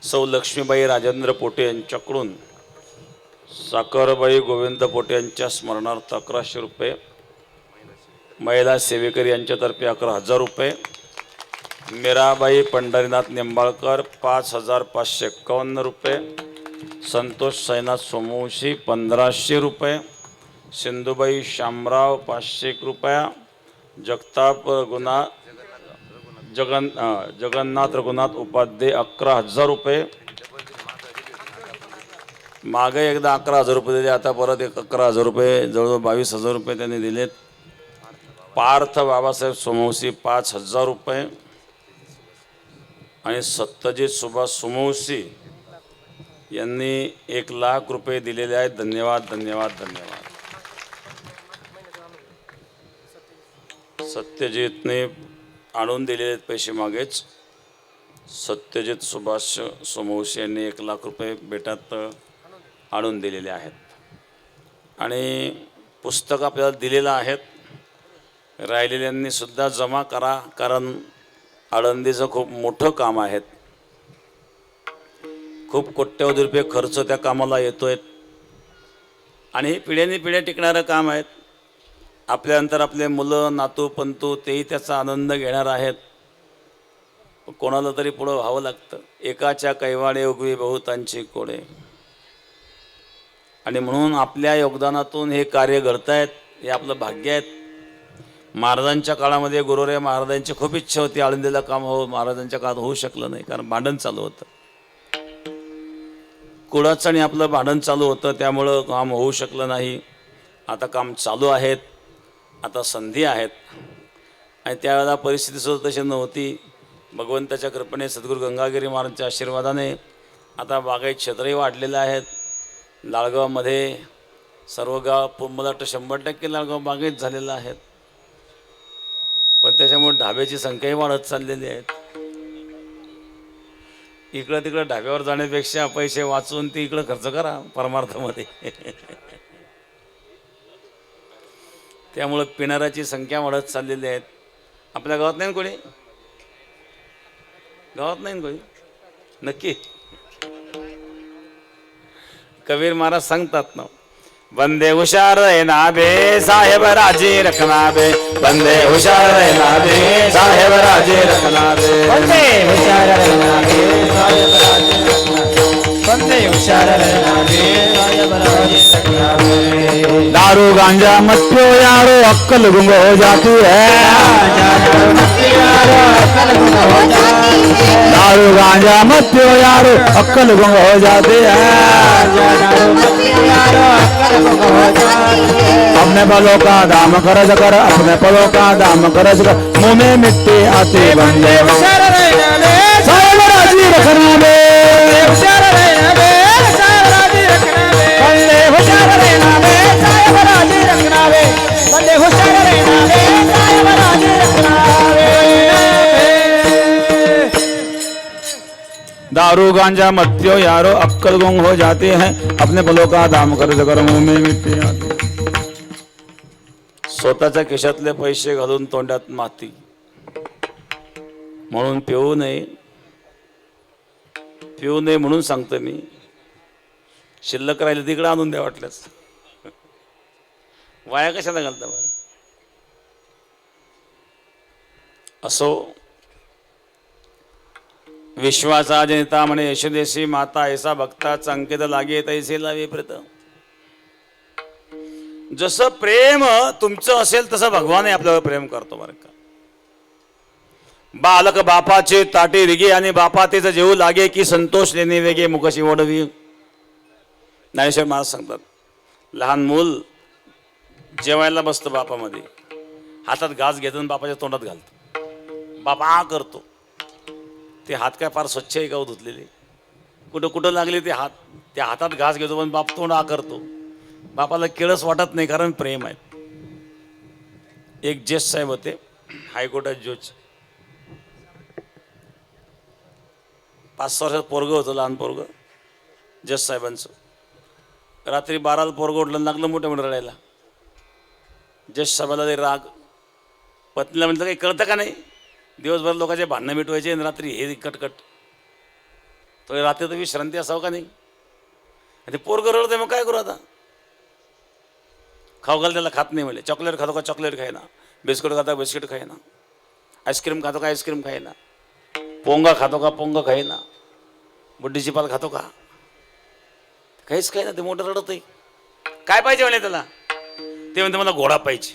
सौ लक्ष्मीबाई राजेंद्र पोटे यांच्याकडून साखरबाई गोविंद पोटे यांच्या स्मरणार्थ 1100 रुपये, महिला सेवेकरी यांच्यातर्फे 11,000 रुपये, मीराबाई पंढरीनाथ निंबाळकर 5,551 रुपये, संतोष साईनाथ सोमवंशी 1500 रुपये, सिंधुबाई शामराव 501 रुपया, जगताप जगन्नाथ रघुनाथ उपाध्ये 11,000 रुपये. मागे एकदा 11,000 रुपये दिले, आता परत 11,000 रुपये, जवळजवळ 22,000 रुपये त्यांनी दिलेत. पार्थ बाबासाहेब सोमवंशी 5,000 रुपये आणि सत्यजित सुभाष सोमवंशी यांनी 1,00,000 रुपये दिलेले आहेत. धन्यवाद धन्यवाद धन्यवाद. सत्यजितने आणून दिलेले पैसे मागेच. सत्यजित सुभाष सोमवंशी यांनी 1,00,000 रुपये बेटात आणून दिलेले आहेत आणि पुस्तक आपल्याला दिलेलं आहेत. राहिलेल्यांनी सुद्धा जमा करा, कारण आळंदीचं खूप मोठं काम आहे. खूप कोट्यवधी रुपये खर्च त्या कामाला येतोय आणि हे पिढ्याने पिढ्या टिकणारं काम आहे. आपल्यानंतर आपले मुलं नातू पंतू तेही त्याचा आनंद घेणार आहेत. कोणाला तरी पुढं व्हावं लागतं. एकाच्या कैवाडे उगवी बहुतांची कोडे, आणि म्हणून आपल्या योगदानातून हे कार्य घडतायत. हे आपलं भाग्य आहे. महाराजांच्या काळामध्ये गुरुराय महाराजांची खूप इच्छा होती आळंदीला काम हो, महाराजांच्या काळात होऊ शकलं नाही, कारण भांडण चालू होतं. कुळाचं आणि आपलं भांडण चालू होतं, त्यामुळं काम होऊ शकलं नाही. आता काम चालू आहेत, आता संधी आहेत आणि त्यावेळेला परिस्थिती सुद्धा तशी नव्हती. भगवंताच्या कृपेने सद्गुरू गंगागिरी महाराजांच्या आशीर्वादाने आता बागायत क्षेत्रही वाढलेलं आहेत. लाळगावमध्ये सर्व गाव मला वाटतं 100% लाळगाव बागायत झालेलं आहेत. पण त्याच्यामुळे ढाब्याची संख्याही वाढत चाललेली आहे. इकडं तिकडं ढाब्यावर जाण्यापेक्षा पैसे वाचून ती इकडं खर्च करा परमार्थामध्ये. त्यामुळं पिणाऱ्याची संख्या वाढत चाललेली आहे. आपल्या गावात नाही कोणी? गावात नाही कोणी? नक्की? कबीर महाराज सांगतात ना, बंदे हुशार नाबे साहेब राजी रखनाबे, बंदे हुशार नाबे साहेब राजी रखनाबे, बंदे हुशार नाबे साहेब राजी रखनाबे, बंदे हुशार नाबे साहेब राजी रखनाबे. दारू गांजा मत पियो यारो, अक्कल गुम हो जाती है. दारू गांजा मत पियो यारो, अक्कल गुम हो जाती है. अपने पलों का दाम खर्च कर, अपने पलों का दाम खर्च कर, मुंह में मिट्टी आती. बंदे हुशार साहेब राजी रखना बे, हुशार रहना बे, साहेब राजी रखना बे, बंदे हुशार रहना बे, साहेब राजी रखना बे, बंदे हुशार रहना बे, साहेब राजी रखना बे. दारू गांजा मत पियो यारो, अक्कल गुम हो जाती है. अपने पलों का दाम खर्च करो, मुंह में मिट्टी आती. स्वतःच्या खिशातले पैसे घालून तोंडात माती, म्हणून पिऊ नये. पिऊ नये म्हणून सांगतो मी. शिल्लक राहिले तिकडे आणून द्या वाटल्यास. वाया कशाला घालता बरं? असो, विश्वाचा जनिता म्हणे यशोदेशी माता, ऐसा भक्ता अंकित लागे तैसे लावे प्रत. जसं प्रेम तुमचं असेल तसं भगवानही आपल्यावर प्रेम करतो बरं का. बालक बापाचे ताटे रिगे आणि बापा तेच जेवू लागे, की संतोष लेणे वेगे मुखशी ओढवी. ज्ञानेश्वर महाराज सांगतात, लहान मूल जेवायला बसतं बापामध्ये, हातात घास घेतं बापाच्या तोंडात घालतं. बाप आ करतो. ते हात काय फार स्वच्छ आहे का हो धुतलेले? कुठं कुठं लागले ते हात, त्या हातात घास घेतो पण बाप तोंड आ करतो. बापाला किळस वाटत नाही कारण प्रेम आहे. एक जज साहेब होते हायकोर्टात जज, 5-6 वर्षात पोरगं होतं, लहान पोरगं जज साहेबांचं. रात्री 12ला पोरगं उठलं, लागलं मोठ्या मोठ्या रडायला. जज साहेबाला लय राग. पत्नीला म्हटलं काही कळतं का नाही, दिवसभर लोकांचे भांडणं मिटवायचे आणि रात्री हे कटकट, तो रात्री तर विश्रांती असावं का नाही. आणि ते पोरगं रडतंय, मग काय करू आता? खाऊ घाल त्याला, खात नाही म्हणले. चॉकलेट खातो का चॉकलेट खायना, बिस्किट खातो का बिस्किट खायना, आईस्क्रीम खातो का आईस्क्रीम खायना, पोंगा खातो का पोंगा खायना, बुड्डीची पाल खातो का, काहीच खायना. ते मोठं रडत आहे. काय पाहिजे म्हणे त्याला? ते म्हणते मला घोडा पाहिजे.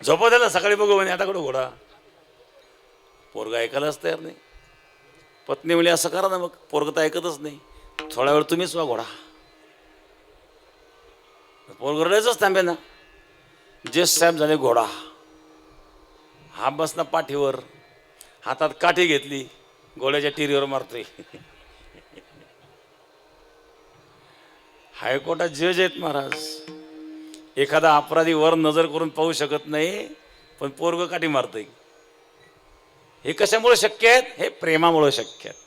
झोपव त्याला, सकाळी बघू म्हणे. आता कुठं घोडा? पोरगा ऐकायलाच तयार नाही. पत्नी म्हणे असं करा ना, मग पोरगं तर ऐकतच नाही. थोडा वेळ तुम्हीच वा घोडा. पोरगं रडायचंच थांबे ना. जज साहेब झाले घोडा. हा बसला पाठीवर, हातात काठी घेतली, घोड्याच्या टिरीवर मारतोय. हायकोर्टात जज आहेत महाराज. एखादा अपराधी वर नजर करून पाहू शकत नाही, पण पोरग काठी मारतोय. हे कशामुळे शक्य आहे? हे प्रेमामुळे शक्य आहे.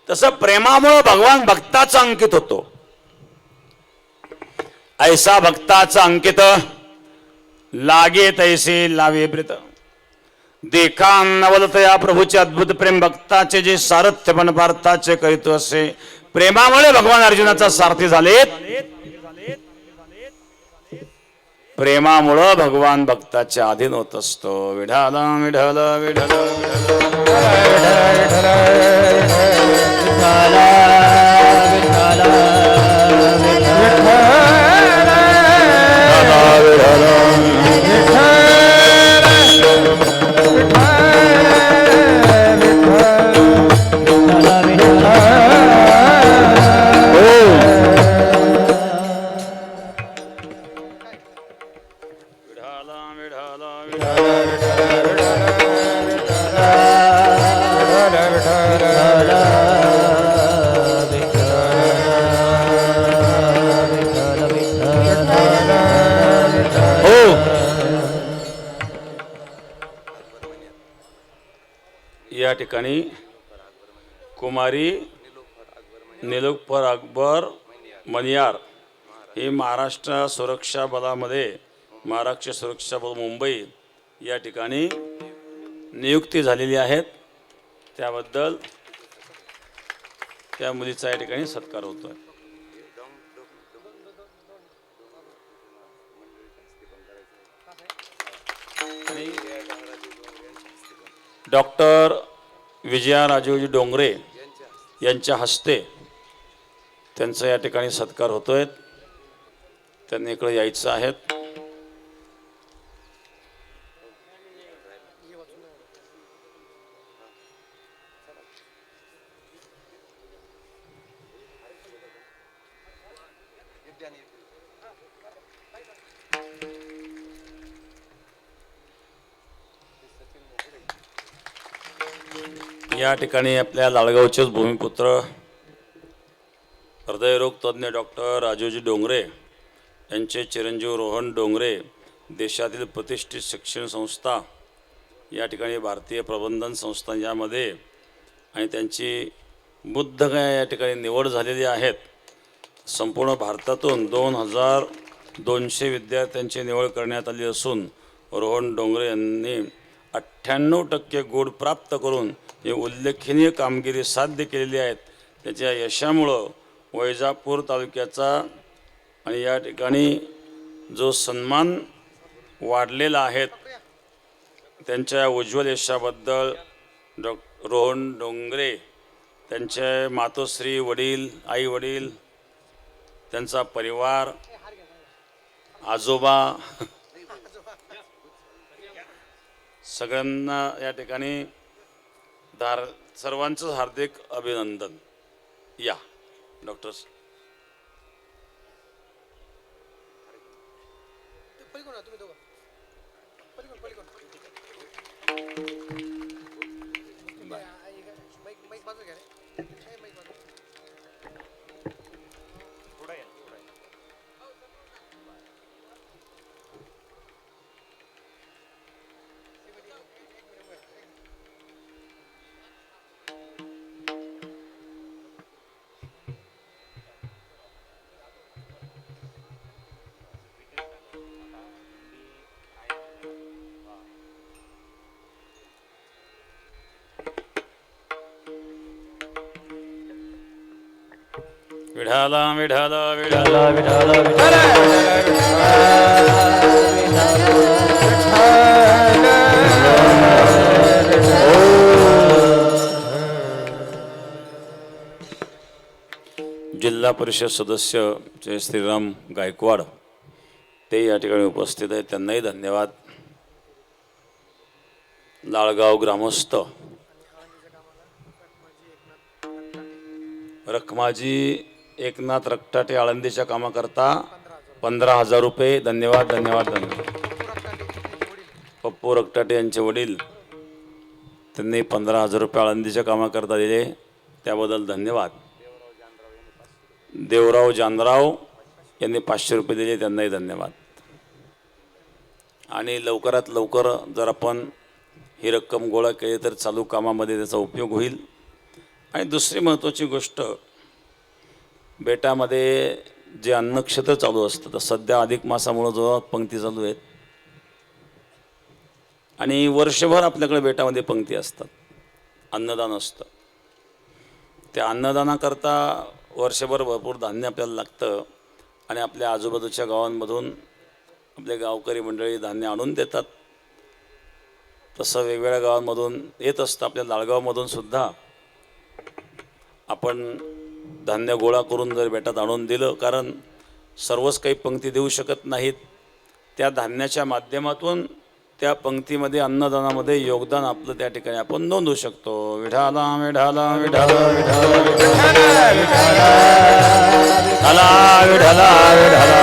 तसं प्रेमामुळे भगवान भक्ताचा अंकित होतो. ऐसा भक्ताचा अंकित लागे तैसे लावे प्रीत. देखा नवलतया प्रभूचे अद्भुत प्रेम, भक्ताचे जे सारथ्य पण पार्थाचे करीतो असे. प्रेमामुळे भगवान अर्जुनाचा सारथी झालेत. प्रेमामुळं भगवान भक्ताच्या अधीन होत असतो. विढाला विढल विढल या ठिकाणी कुमारी निलोफर अकबर मनियार ही महाराष्ट्र सुरक्षा बलामध्ये, महाराष्ट्र सुरक्षा बल मुंबई या ठिकाणी नियुक्ती झालेली आहेत. त्याबद्दल त्या मुलीचा या ठिकाणी सत्कार होतोय. डॉक्टर विजया राजूजी डोंगरे यांच्या हस्ते त्यांचा या ठिकाणी सत्कार होतोय. त्यांनी इकडे यायचं आहे. या ठिकाणी आपल्या लाळगावचेच भूमिपुत्र हृदयरोग तज्ज्ञ डॉक्टर राजूजी डोंगरे यांचे चिरंजीव रोहन डोंगरे, देशातील प्रतिष्ठित शिक्षण संस्था या ठिकाणी भारतीय प्रबंधन संस्था यामध्ये, आणि त्यांची बुद्धगया या ठिकाणी निवड झालेली आहेत. संपूर्ण भारतातून 2200 विद्यार्थ्यांची निवड करण्यात आली असून रोहन डोंगरे यांनी 98% गुण प्राप्त करून ही उल्लेखनीय कामगिरी साध्य केलेली आहेत. त्याच्या यशामुळं वैजापूर तालुक्याचा आणि या ठिकाणी जो सन्मान वाढलेला आहे, त्यांच्या उज्ज्वल यशाबद्दल रोहन डोंगरे, त्यांचे मातोश्री, वडील, आई वडील, त्यांचा परिवार, आजोबा, सगळ्यांना या ठिकाणी सर्वांचं हार्दिक अभिनंदन. या डॉक्टर्स. विठाला विठाला विठाला विठाला जिल्हा परिषद सदस्य जे श्रीराम गायकवाड ते या ठिकाणी उपस्थित आहेत, त्यांनाही धन्यवाद. लाळगाव ग्रामस्थ रखमाजी एकनाथ रक्टाटे आळंदीच्या कामाकरता 15,000 रुपये. धन्यवाद धन्यवाद धन्यवाद. पप्पू रक्टाटे यांचे वडील त्यांनी 15,000 रुपये आळंदीच्या कामाकरता दिले, त्याबद्दल धन्यवाद. देवराव जानराव यांनी 500 रुपये दिले, त्यांनाही धन्यवाद. आणि लवकरात लवकर जर आपण ही रक्कम गोळा केली तर चालू कामामध्ये त्याचा उपयोग होईल. आणि दुसरी महत्त्वाची गोष्ट, बेटामध्ये जे अन्नक्षेत्र चालू असतं, तर सध्या अधिक मासामुळं जोरात पंक्ती चालू आहेत आणि वर्षभर आपल्याकडे बेटामध्ये पंक्ती असतात, अन्नदान असतं. त्या अन्नदानाकरता वर्षभर भरपूर धान्य आपल्याला लागतं आणि आपल्या आजूबाजूच्या गावांमधून आपले गावकरी मंडळी धान्य आणून देतात. तसं वेगवेगळ्या गावांमधून येत असतं. आपल्या लाळगावमधून सुद्धा आपण धान्य गोळा करून जर बेटात आणून दिलं, कारण सर्वच काही पंक्ती देऊ शकत नाहीत, त्या धान्याच्या माध्यमातून त्या पंक्तीमध्ये अन्नदानामध्ये योगदान आपलं त्या ठिकाणी आपण नोंदवू शकतो. विठाला विठाला विठाला विठाला विठाला विठाला विठाला.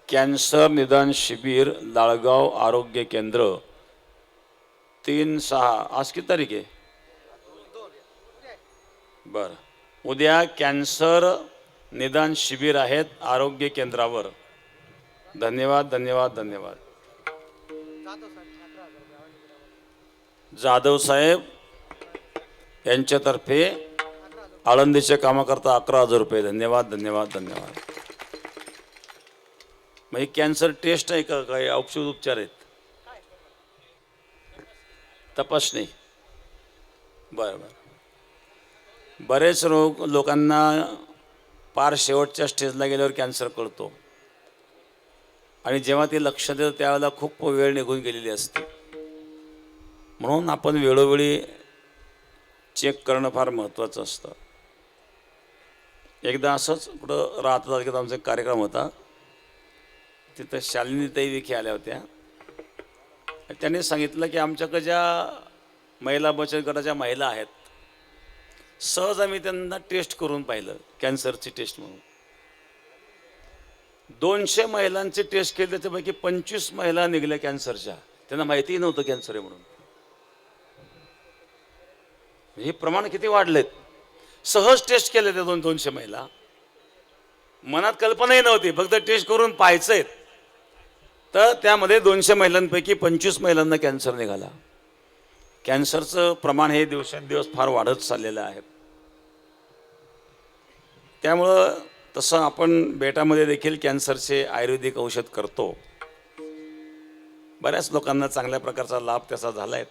कॅन्सर निदान शिबिर लाळगाव आरोग्य केंद्र 3/6. आज किती तारीख आहे? बरं, उद्या कॅन्सर निदान शिबिर आहेत आरोग्य केंद्रावर. धन्यवाद धन्यवाद धन्यवाद. जाधव साहेब यांच्यातर्फे आळंदीच्या कामाकरता 11,000 रुपये. धन्यवाद धन्यवाद धन्यवाद. म्हणजे कॅन्सर टेस्ट आहे का, काही औषध उपचार आहेत? तपासणी. बरं बरं. बरेच लोकांना पार शेवटच्या स्टेजला गेल्यावर कॅन्सर कळतो आणि जेव्हा ते लक्ष देतं त्यावेळेला खूप वेळ निघून गेलेली असते. म्हणून आपण वेळोवेळी चेक करणं फार महत्त्वाचं असतं. एकदा असंच कुठं राहत तालुक्यात आमचा एक कार्यक्रम होता, तिथं शालिनीताई विखे आल्या होत्या. त्यांनी सांगितलं की आमच्याकडे ज्या महिला बचत गटाच्या महिला आहेत, सहज आम्ही त्यांना टेस्ट करून पाहिलं, कॅन्सरची टेस्ट म्हणून. 200 महिलांची टेस्ट केली, त्याच्यापैकी 25 महिला निघाल्या कॅन्सरच्या. त्यांना माहितीही नव्हतं कॅन्सर आहे म्हणून. हे प्रमाण किती वाढलेत. सहज टेस्ट केले त्या 200 महिला, मनात कल्पनाही नव्हती, फक्त टेस्ट करून पाहायचंय. तर त्यामध्ये 200 महिलांपैकी 25 महिलांना कॅन्सर निघाला. कॅन्सरचं प्रमाण हे दिवसेंदिवस फार वाढत चाललेलं आहे. त्यामुळं तसं आपण बेटामध्ये देखील कॅन्सरचे आयुर्वेदिक औषध करतो. बऱ्याच लोकांना चांगल्या प्रकारचा लाभ त्याचा झाला आहे.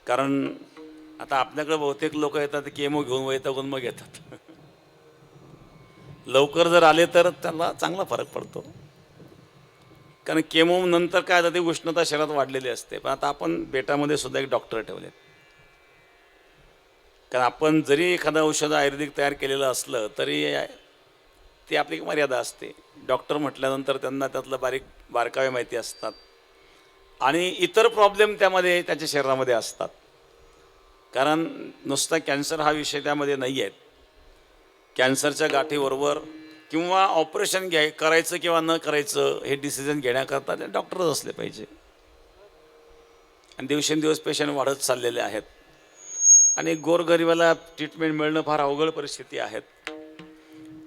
कारण आता आपल्याकडे बहुतेक लोक येतात केमो घेऊन वैतागून मग येतात. लवकर जर आले तर त्यांना चांगला फरक पडतो. कारण केमो नंतर काय आता ती उष्णता शरीरात वाढलेली असते. पण आता आपण बेटामध्ये सुद्धा एक डॉक्टर ठेवलेत. कारण आपण जरी एखादं औषध आयुर्वेदिक तयार केलेलं असलं तरी ती आपली एक मर्यादा असते. डॉक्टर म्हटल्यानंतर त्यांना त्यातलं बारकावे माहिती असतात आणि इतर प्रॉब्लेम त्यामध्ये त्याच्या शरीरामध्ये असतात. कारण नुसता कॅन्सर हा विषय त्यामध्ये नाही आहे. कॅन्सरच्या गाठीबरोबर किंवा ऑपरेशन करायचं किंवा न करायचं हे डिसिजन घेण्याकरता ते डॉक्टरच असले पाहिजे. आणि दिवसेंदिवस पेशंट वाढत चाललेले आहेत आणि गोरगरिबाला ट्रीटमेंट मिळणं फार अवघड परिस्थिती आहेत.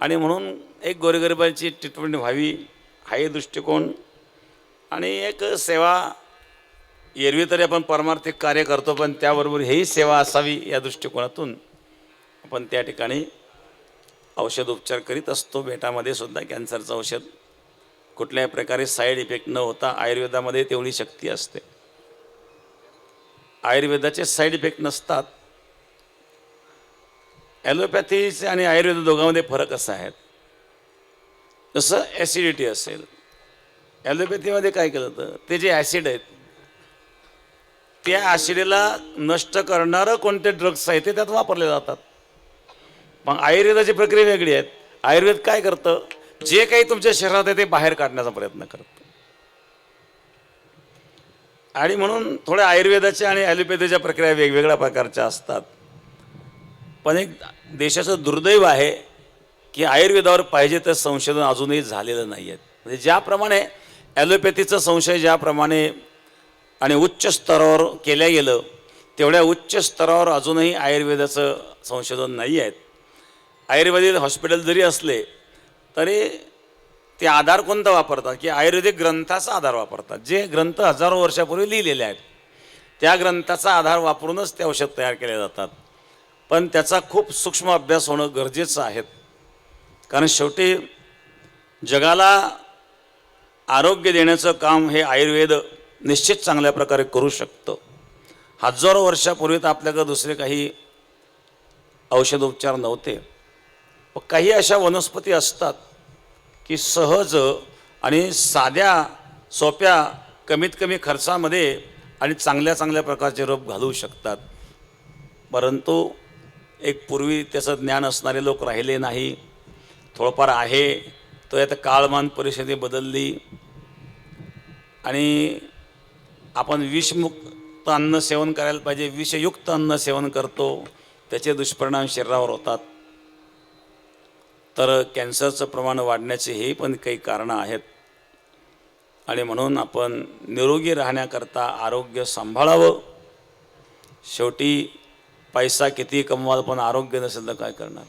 आणि म्हणून एक गोरगरिबांची ट्रीटमेंट व्हावी हा एक दृष्टिकोन आणि एक सेवा. एरवी तरी आपण परमार्थिक कार्य करतो, पण त्याबरोबर हेही सेवा असावी या दृष्टिकोनातून आपण त्या ठिकाणी औषध उपचार करीत असतो. बेटामध्ये सुद्धा कॅन्सरचं औषध कुठल्याही प्रकारे साईड इफेक्ट न होता. आयुर्वेदामध्ये तेवढी शक्ती असते. आयुर्वेदाचे साईड इफेक्ट नसतात. ॲलोपॅथीचे आणि आयुर्वेद दोघांमध्ये फरक असा आहे, जसं ॲसिडिटी असेल, ॲलोपॅथीमध्ये काय केलं तर ते जे ॲसिड आहेत त्या ॲसिडीला नष्ट करणारं कोणते ड्रग्स आहेत ते त्यात वापरले जातात. मग आयुर्वेदाची प्रक्रिया वेगळी आहे. आयुर्वेद काय करतं, जे काही तुमच्या शरीरात आहे ते बाहेर काढण्याचा प्रयत्न करतं. आणि म्हणून थोड्या आयुर्वेदाच्या आणि ॲलोपॅथीच्या प्रक्रिया वेगवेगळ्या प्रकारच्या असतात. पण एक देशाचं दुर्दैव आहे की आयुर्वेदावर पाहिजे तर संशोधन अजूनही झालेलं नाही आहे. म्हणजे ज्याप्रमाणे ॲलोपॅथीचं संशय ज्याप्रमाणे आणि उच्च स्तरावर केल्या गेलं तेवढ्या उच्च स्तरावर अजूनही आयुर्वेदाचं संशोधन नाही आहेत. आयुर्वेदिक हॉस्पिटल जरी असले तरी ते आधार कोणता वापरतात की आयुर्वेदिक ग्रंथाचा आधार वापरतात. जे ग्रंथ हजारो वर्षापूर्वी लिहिलेले आहेत त्या ग्रंथाचा आधार वापरूनच ते औषध तयार केले जातात. पण त्याचा खूप सूक्ष्म अभ्यास होणं गरजेचं आहे. कारण शेवटी जगाला आरोग्य देण्याचं काम हे आयुर्वेद निश्चित चांगल्या प्रकारे करू शकतं. हजारो वर्षापूर्वी तर आपल्याकडे दुसरे काही औषधोपचार नव्हते. काही अशा वनस्पती असतात की सहज आणि साध्या सोप्या कमीत कमी खर्चामध्ये आणि चांगल्या चांगल्या प्रकारचे रोप घालवू शकतात. परंतु एक पूर्वी त्याचं ज्ञान असणारे लोक राहिले नाही. थोडंफार आहे तो आता काळमान परिस्थिती बदलली आणि आपण विषमुक्त अन्न सेवन करायला पाहिजे. विषयुक्त अन्न सेवन करतो, त्याचे दुष्परिणाम शरीरावर होतात. तर कॅन्सरचं प्रमाण वाढण्याचे हे पण काही कारणं आहेत. आणि म्हणून आपण निरोगी राहण्याकरता आरोग्य सांभाळावं. शेवटी पैसा किती कमवाल पण आरोग्य नसेल तर काय करणार.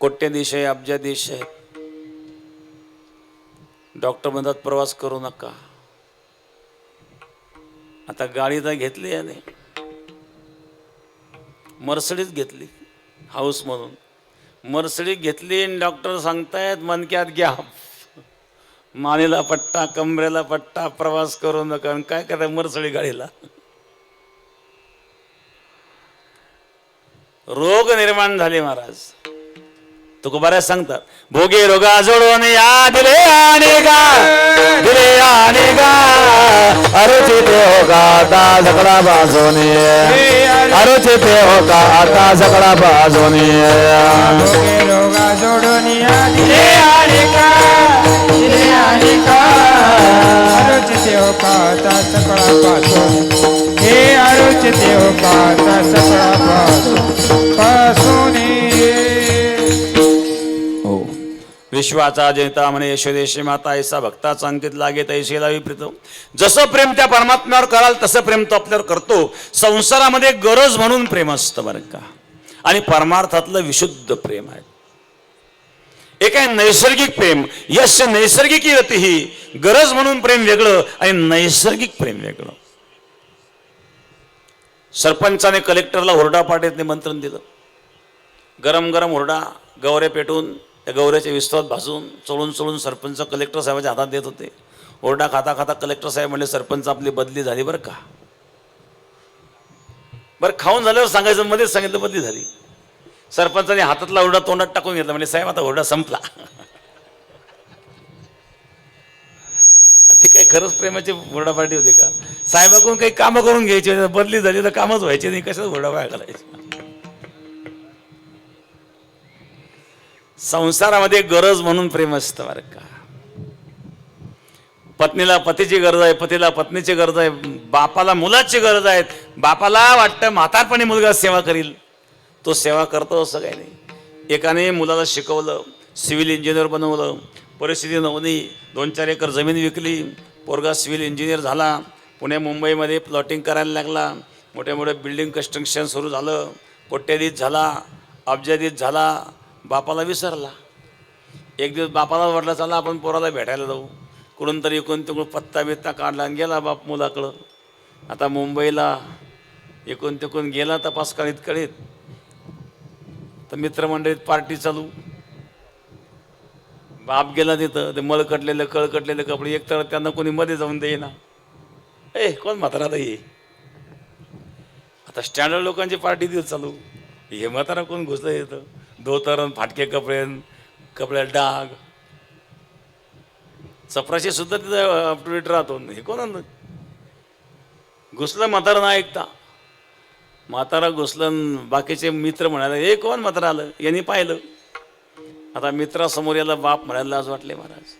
कोट्याधीश आहे, अब्जाधीश आहे. डॉक्टर म्हणतात प्रवास करू नका. आता गाडी तर घेतली याने, मर्सिडीज घेतली हाऊस म्हणून. मर्सिडीज घेतली आणि डॉक्टर सांगतायत मनक्यात घ्या, मानेला पट्टा, कमरेला पट्टा, प्रवास करू नका. काय करताय मर्सिडीज गाडीला. रोग निर्माण झाले महाराज. तुकोबाऱ्या सांगतात भोगे रोगा जोडून या दिले आणि गा, दिले आणि गा, अरुचिते हो का आता सगळा बाजूने, अरुचिते हो का आता सगळा बाजूने. भोगे रोगा जोडून या दिले आणि का, दिले आणि का, अरुचिते हो का आता सगळा बाजूने, हे अरुचिते हो का आता सगळा बाजूने. विश्वाचा जेता म्हणे यशोदेशी माता ऐसा भक्ताचा अंकित लागे तैसे लावी प्रीतम. जसं प्रेम त्या परमात्म्यावर कराल तसं प्रेम तो आपल्यावर करतो. संसारामध्ये गरज म्हणून प्रेम असतं बरं का. आणि परमार्थातलं विशुद्ध प्रेम आहे. एक आहे नैसर्गिक प्रेम. यश नैसर्गिक रती ही गरज म्हणून प्रेम वेगळं आणि नैसर्गिक प्रेम वेगळं. सरपंचाने कलेक्टरला हुरडा पाठीत निमंत्रण दिलं. गरम गरम हुरडा गवरे पेटून त्या गवऱ्याच्या विस्तवात भाजून चोळून चोळून सरपंच कलेक्टर साहेबाच्या हातात देत होते. ओरडा खाता खाता कलेक्टर साहेब म्हणले सरपंच आपली बदली झाली बरं का. बरं खाऊन झाल्यावर सांगायचं, मध्येच सांगितलं बदली झाली. सरपंचाने हातातला ओरडा तोंडात टाकून घेतला. म्हणजे साहेब आता ओरडा संपला. ते काय खरंच प्रेमाची ओरडा पार्टी होती का. साहेबाकडून काही कामं करून घ्यायची, बदली झाली तर कामच व्हायचे नाही. कशाच ओरडा पाय घालायची. संसारामध्ये गरज म्हणून प्रेम असतं बरं का. पत्नीला पतीची गरज आहे, पतीला पत्नीची गरज आहे, बापाला मुलाची गरज आहे. बापाला वाटतं म्हातारपणी मुलगा सेवा करील, तो सेवा करतो असं काही नाही. एकाने मुलाला शिकवलं, सिव्हिल इंजिनियर बनवलं. परिस्थिती नव्हती, 2-4 एकर जमीन विकली. पोरगा सिव्हिल इंजिनियर झाला. पुणे मुंबईमध्ये प्लॉटिंग करायला लागला. मोठ्या मोठ्या बिल्डिंग कन्स्ट्रक्शन सुरू झालं. कोट्याधीश झाला, अब्जाधीश झाला. बापाला विसरला. एक दिवस बापाला वाटलं चला आपण पोराला भेटायला जाऊ. कुठून तरी इकडून तिकडून पत्ता बित्ता काढला आणि गेला बाप मुलाकडं. आता मुंबईला इकडून तिकडून गेला तपास करीत तर मित्रमंडळीत पार्टी चालू. बाप गेला तिथं. ते मळ कटलेलं कळ कटलेले कपडे एकतर त्यांना कोणी मध्ये जाऊन देईना. कोण म्हातारा ये. आता स्टँडर्ड लोकांची पार्टी तिथं चालू. हे म्हातारा कोण घुसलं येतं. धोतर फाटके कपड्याला डाग. चपराशी सुद्धा तिथं अप टू डेट राहतो. हे कोण घुसलं म्हातारा ना ऐकता. म्हातारा घुसलं. बाकीचे मित्र म्हणाले हे कोण म्हातारा आलं. यांनी पाहिलं. आता मित्रासमोर याला बाप म्हणायला लाज वाटले महाराज.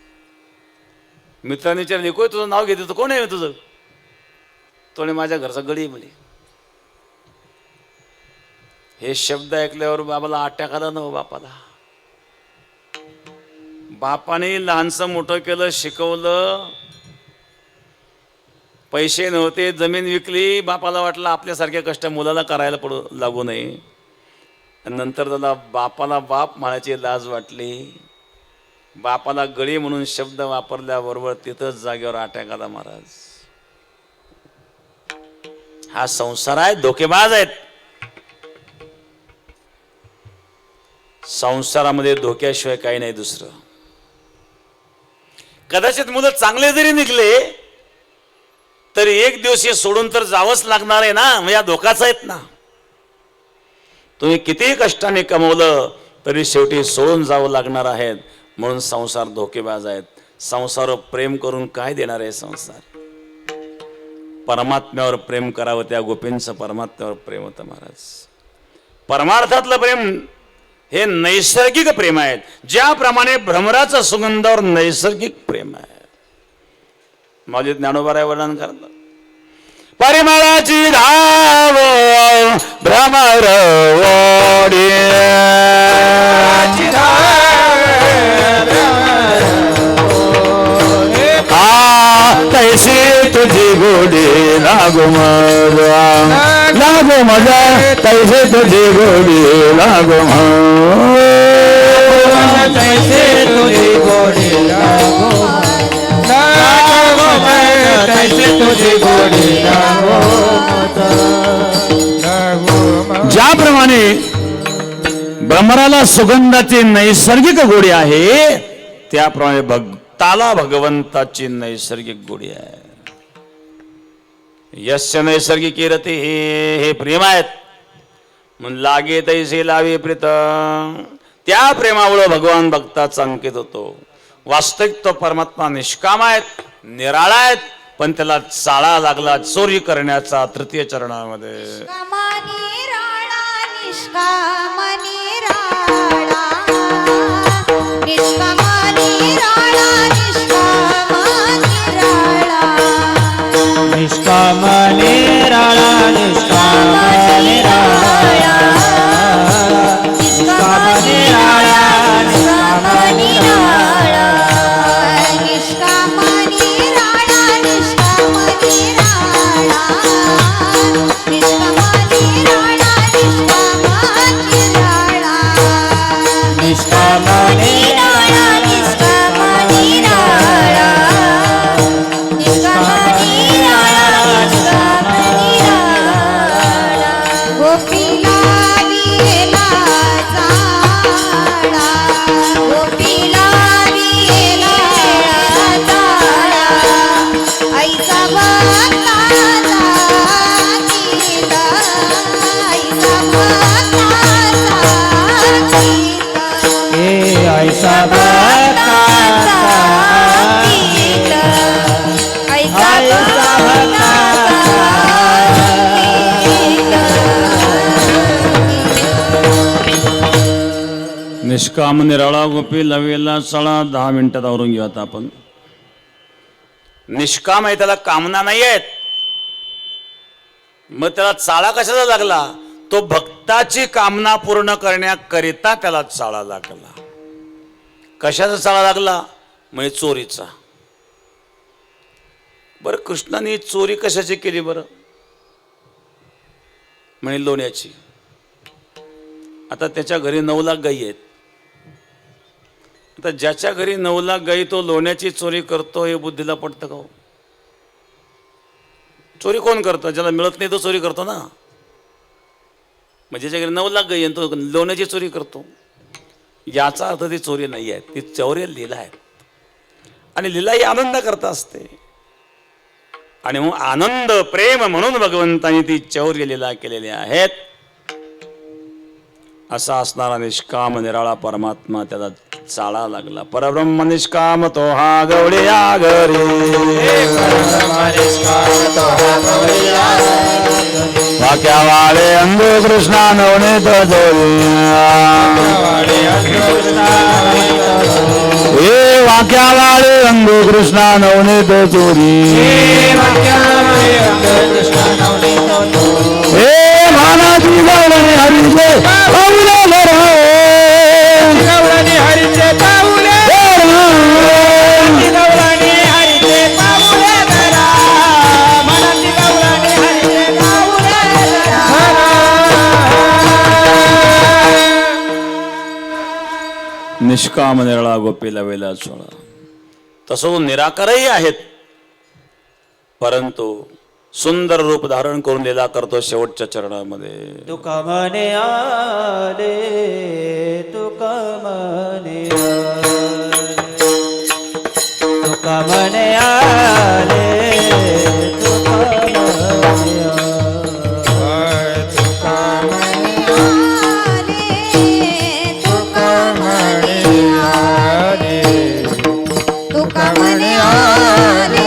मित्रांनी विचारले कोण तुझं नाव घेते. कोण आहे तुझं. तो माझ्या घरचा गडी म्हणे. हे शब्द ऐकल्यावर बाबाला अटॅक आला ना. बापाला बापाने लहानसं मोठं केलं, शिकवलं. पैसे नव्हते, जमीन विकली. बापाला वाटलं आपल्यासारख्या कष्ट मुलाला करायला लागू नये. नंतर त्याला बापाला बाप म्हणायची लाज वाटली. बापाला गडी म्हणून शब्द वापरल्याबरोबर तिथंच जागेवर अटॅक आला महाराज. हा संसार आहे, धोकेबाज आहेत. संसारामध्ये धोक्याशिवाय काही नाही दुसरं. कदाचित मुलं चांगले जरी निघले तरी एक दिवस हे सोडून तर जावंच लागणार आहे ना. म्हणजे धोकाच आहेत ना. तुम्ही कितीही कष्टाने कमवलं तरी शेवटी सोडून जावं लागणार आहेत. म्हणून संसार धोकेबाज आहेत. संसारावर प्रेम करून काय देणार आहे संसार. परमात्म्यावर प्रेम करावं. त्या गोपींचं परमात्म्यावर प्रेम होतं महाराज. परमार्थातलं प्रेम हे नैसर्गिक प्रेम आहे. ज्याप्रमाणे भ्रमराचं सुगंधावर नैसर्गिक प्रेम आहे. माझे ज्ञानोबाराय वर्णन करतात. परिमळाची धाव भ्रमर ओढी तैसी तुझी गोडी लागो मजा तैसे तुझी गोडी लागो तैसे तुझी गोडी लागो तैसे तुझी गोडी लागो. ज्याप्रमाणे भ्रमराला सुगंधाची नैसर्गिक गोडी आहे त्याप्रमाणे भक्ताला भगवंताची नैसर्गिक गोडी आहे. यस्य नैसर्गिक रती हे प्रेम आहेत. म्हणून लागे तैसे लावे प्रीत. त्या प्रेमामुळे भगवान भक्ताचा अंकित होतो. वास्तविक तो परमात्मा निष्काम आहेत, निराळा आहेत. पण त्याला चाळा लागला चोरी करण्याचा तृतीय चरणामध्ये. निष्कामानी राळा निष्कामानी राळा निष्कामानी राळा निष्कामने राळा निष्कामने राळा निष्कामने राळा निष्कामानी राळा निष्कामानी राळा निष्कामानी राळा निष्कामानी राळा निष्कामानी राळा निष्कामने राळा निष्कामानी राळा निष्कामानी गोपीला विला चाळा गोपीला विला चाळा ऐसा भक्ताचा गीत ऐसा भक्ताचा गीत हे ऐसा भक्ताचा गीत ऐसा निष्काम निराळा गोपी लवेला चळा. 10 मिनिटात आवरून घेऊ आता आपण. निष्काम आहे, त्याला कामना नाही आहेत. मग त्याला चाळा कशाला लागला. तो भक्ताची कामना पूर्ण करण्याकरिता त्याला चाळा लागला. कशाचा चाळा लागला? म्हणजे चोरीचा. बरं कृष्णाने चोरी कशाची केली बरं? म्हणे लोण्याची. आता त्याच्या घरी 9 लाख गायी आहेत. आता ज्याच्या घरी 9 लाख गायी तो लोण्याची चोरी करतो हे बुद्धीला पडतं का हो? चोरी कोण करतं? ज्याला मिळत नाही तो चोरी करतो ना. म्हणजे ज्याच्या घरी 9 लाख गायी आहे तो लोण्याची चोरी करतो. याचा अर्थ ती चोरी नाही आहे, ती चौर्य लीला आहे. आणि लीला ही आनंद करता असते. आणि मग आनंद प्रेम म्हणून भगवंतांनी ती चौर्य लीला केलेली आहेत. असा असणारा निष्काम निराळा परमात्मा त्याला चाळा लागला. परब्रह्म निष्काम तो हा गवळीया घरी. वाक्या वाळे अंधू कृष्णा नवनीत जोरी. हे वाक्या वाळे अंधू कृष्णा नवनीत चोरी. हे मानाची गवळणी हरीचे पाऊले गवळणी हरीचे पाऊले गवळणी हरीचे पाऊले धरा. मनाची गवळणी हरीचे पाऊले धरा. निष्काम निराळा गोपीला वेला चोळा. तसं निराकारही आहेत, परंतु सुंदर रूप धारण करून लीला करतो शेवटच्या चरणामध्ये. तुका म्हणे आले, तुका म्हणे तुका म्हणे आले, तुका म्हणे तुका म्हणे आले, तुका म्हणे आले.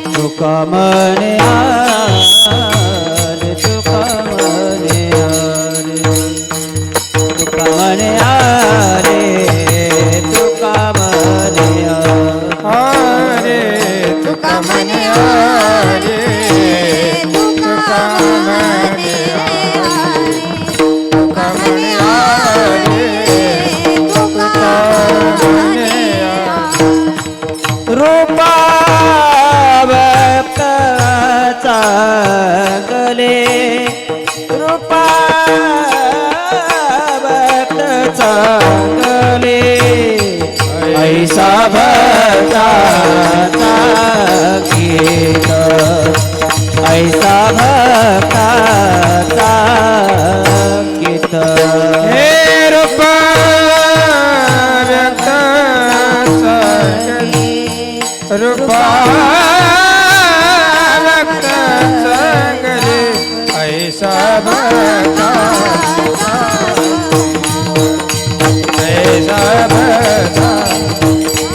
तुका म्हणे आले, तुका म्हणे आले, तुका म्हणे आले, तुका म्हणे आले. तुका म्हणे आले, तुका म्हणे आले. तुका म्हणे आले, तुका म्हणे आले. रूपा व्यक्त चांगले, रूपा व्यक्त चांगले, ऐसा भक्ताचा गीत, ऐसा भक्ताचा गीत. हे रूप व्यक्त चांगले, रूपा व्यक्त चांगले, ऐसा भक्ता, ऐसा भक्ता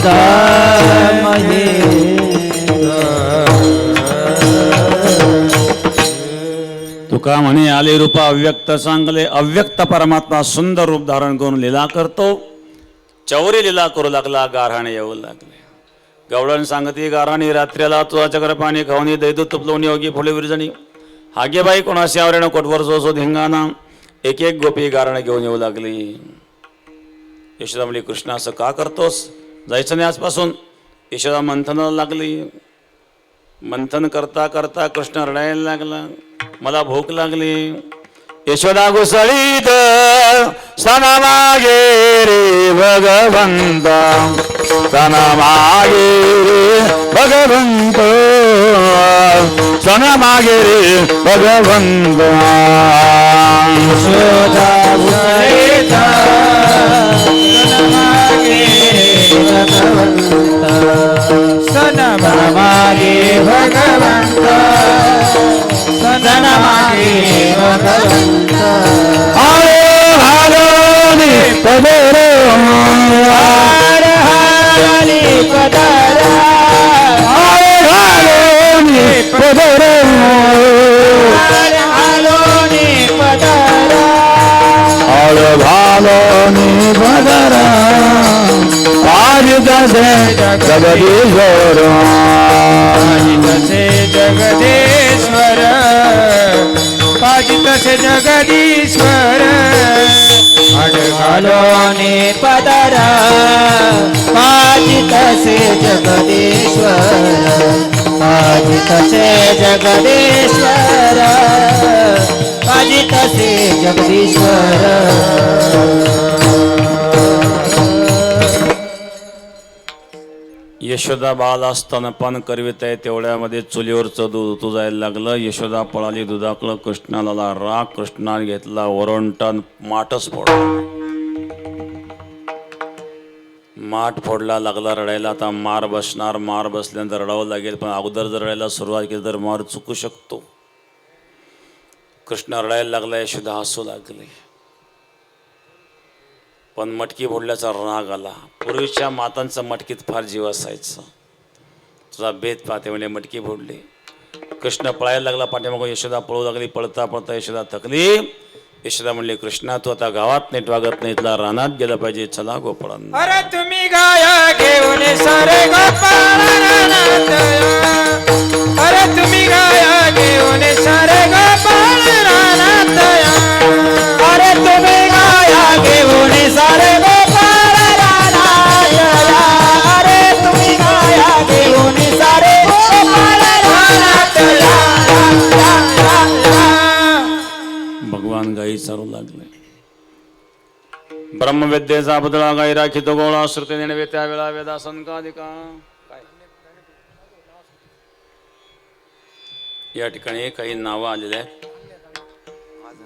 दामहे. तुका म्हणे आले रूपा अव्यक्त चांगले. अव्यक्त परमात्मा सुंदर रूप धारण करून लीला करतो. चौरी लीला करू लागला, गारहाणे येऊ लागले. गवळण सांगती गाराणी रात्रीला तुझ्याकडे पाणी खाऊनी दैदू तुपलोनी योगी फुले विरजणी. हागे बाई कोणाशी आवरेण कोटवर जो धिंगाणा. एक एक गोपी गारण घेऊन येऊ लागली. यशोदा म्हणली कृष्ण असं का करतोस? जायचं नाही आजपासून. यशोदा मंथनाला लागली. मंथन करता करता कृष्ण रडायला लागला. मला भूक लागली. यशोदा घुसळीत सना मागे रे भगवंता, सना मागे रे भगवंत, सना मागे रे भगवंत. यशोदा घुसळीत सन मागे भगवंत, सन मागे भगवंत. पदर हारी पदरा, पदर हालोनी पदरा, आळ घालोनी पदर आज जसे जगदीश्वर, जसे जगदेश्वर पाजितसे जगदीश्वर अडगालो पदर पाजितसे जगदीश्वर पाजितसे जगदीश्वर पाजितसे जगदीश्वर यशोदा बाळाला स्तनपान करवित आहे तेवढ्यामध्ये चुलीवरचं दूध उतू जायला लागलं. यशोदा पळाली दुधाकडं. कृष्णाला राग. कृष्णाने घेतला वरणटण माठच फोडला. माठ फोडला. लागला रडायला. आता मार बसणार. मार बसल्यानंतर रडावं लागेल. पण अगोदर जर रडायला सुरुवात केली तर मार चुकू शकतो. कृष्ण रडायला लागला. यशोदा हसू लागली. पण मटकी फोडल्याचा राग आला. पूर्वीच्या मातांचा मटकीत फार जीव असायचा. तुझा बेत पाहते म्हणजे मटकी फोडली. कृष्ण पळायला लागला. पाठीमागून यशोदा पळू लागली. पळता पळता यशोदा थकली. यशोदा म्हणली कृष्णा तू आता गावात नीट वागत नाही. तुला रानात गेलं पाहिजे. चला गोपाळांना. अरे तुम्ही गाया घेऊन सारे गोपाळ रानात या. अरे तुम्ही गाया घेऊन सारे गोपाळ रानात या. अरे तुम्ही गाया घेऊन सारे गोपाळ रानात या. अरे तुम्ही गाया घेऊन सारे गोपाळ रानात भगवान गाई चालू लागले. ब्रह्मविद्येचा बदला गाई राखितो गोळा. श्रुती नेणवे त्यावेळा वेदा संकादिका. या ठिकाणी काही नावं आलेली आहेत.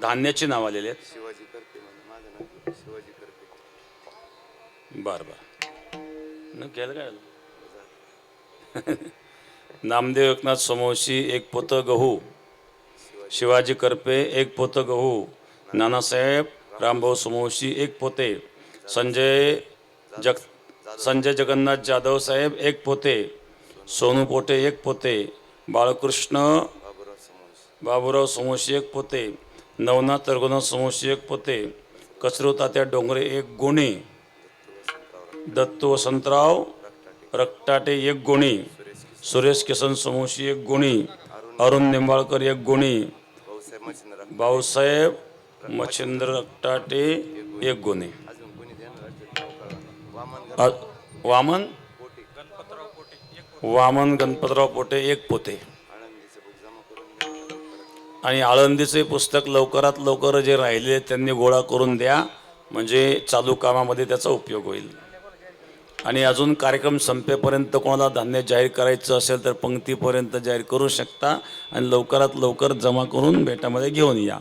धान्याची नावं आलेली आहेत. बर न केलं काय नामदेव एकनाथ सोमवंशी 1 पोत गहू. शिवाजी करपे 1 पोत गहू. नानासाहेब रामभाऊ सोमवंशी 1 पोते. संजय जगन्नाथ जाधव साहेब 1 पोते. सोनू पोटे 1 पोते. बाळकृष्ण बाबूराव सोमवंशी 1 पोते. नवनाथ रघुनाथ सोमवंशी 1 पोते. कचरू तात्या डोंगरे 1 गोणी. दत्तू वसंतराव रक्टाटे 1 गोणी. सुरेश किसन सोमवंशी 1 गोणी. अरुण निंबाळकर 1 गोणी. भाऊसाहेब मच्छिंद्र रक्टाटे 1 गोणी. वामन गणपतराव पोटे 1 पोते. आणि आळंदीचे पुस्तक लवकरात लवकर जे राहिले त्यांनी गोळा करून द्या. म्हणजे चालू कामामध्ये त्याचा उपयोग होईल. आणि अजून कार्यक्रम संपेपर्यंत कोणाला धान्य जाहीर करायचं असेल तर पंक्तीपर्यंत जाहीर करू शकता. आणि लवकरात लवकर जमा करून बेटामध्ये घेऊन या.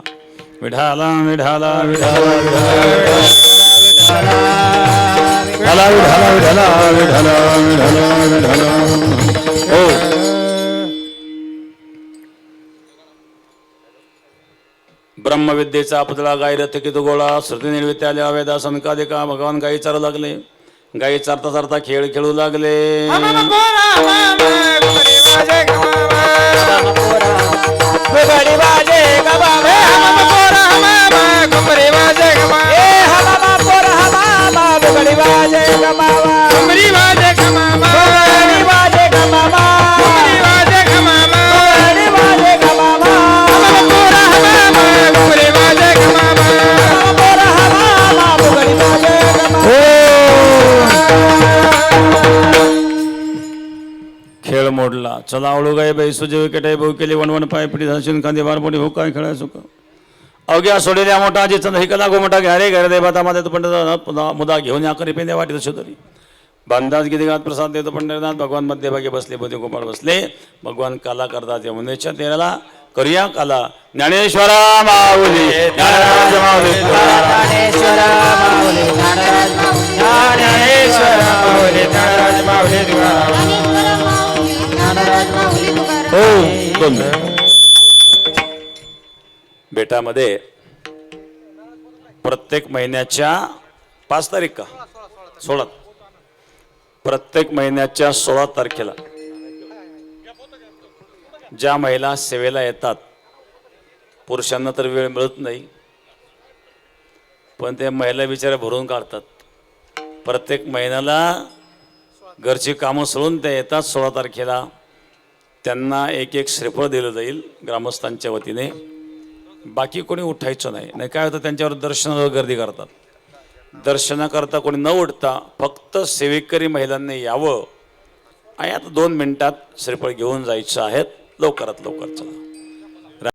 विठाला विठाला विठाला विठाला विठाला विठाला विठाला विठाला विठाला. हो ब्रह्मविद्येचा पुतळा गाई रथ किती गोळा. श्रुती निर्वित्याल्या वेदा संकादिका. भगवान गाई चालू लागले. गाई चारता चारता खेळ खेळू लागले. बडी बाजे गबावे घुमरी वाजे घमा. ए हमामा पोरा हमामा बडी बाजे गमावा. घुमरी वाजे घमामा. बडी बाजे गमावा. घुमरी वाजे घमामा. बडी बाजे गमावा. पोरा हमामा घुमरी वाजे घमामा. पोरा हमामा बडी बाजे गमावा. खेळ मोडला. चला आवळू गाय बाई सुजीव केटाई भाऊ केली. वनवन पाय पिढी धाशीन कांदे बारपोटी हो काय खेळाय सुख. अवघ्या सोडेल्या मोठा जे चंद हिकला गो मोठा घ्या रे घर दे बाता मध्ये तो पंडित मुदा घेऊन या करी पेंद्या वाटी तरी बांधाच गिरिगात प्रसाद देतो पंढरीनाथ. भगवान मध्यभागी बसले. बोधी गोपाळ बसले. भगवान काला करतात यमुनेच्या तेराला करूया काला. ज्ञानेश्वरा माऊली ज्ञानराज माऊली ज्ञानेश्वर माऊली ज्ञानराज ज्ञानेश्वर माऊली ज्ञानराज माऊली तुकाराम. ज्ञानराज माऊली तुकाराम. हो 2 मिनिट. बेटामध्ये प्रत्येक महिन्याच्या 5 तारीख का 16 प्रत्येक महिन्याच्या 16 तारखेला ज्या महिला सेवेला येतात. पुरुषांना तर वेळ मिळत नाही पण ते महिला बिचाऱ्या भरून काढतात. प्रत्येक महिन्याला घरची कामं सोडून त्या येतात. 16 तारखेला त्यांना एक श्रीफळ दिलं जाईल ग्रामस्थांच्या वतीने. बाकी कोणी उठायचं नाही. नाही काय होतं, त्यांच्यावर दर्शनाला गर्दी करतात. दर्शनाकरता कोणी न उठता फक्त सेवेकरी महिलांनी यावं आणि आता 2 मिनिटात श्रीफळ घेऊन जायचं आहेत. लवकरात लवकर चला.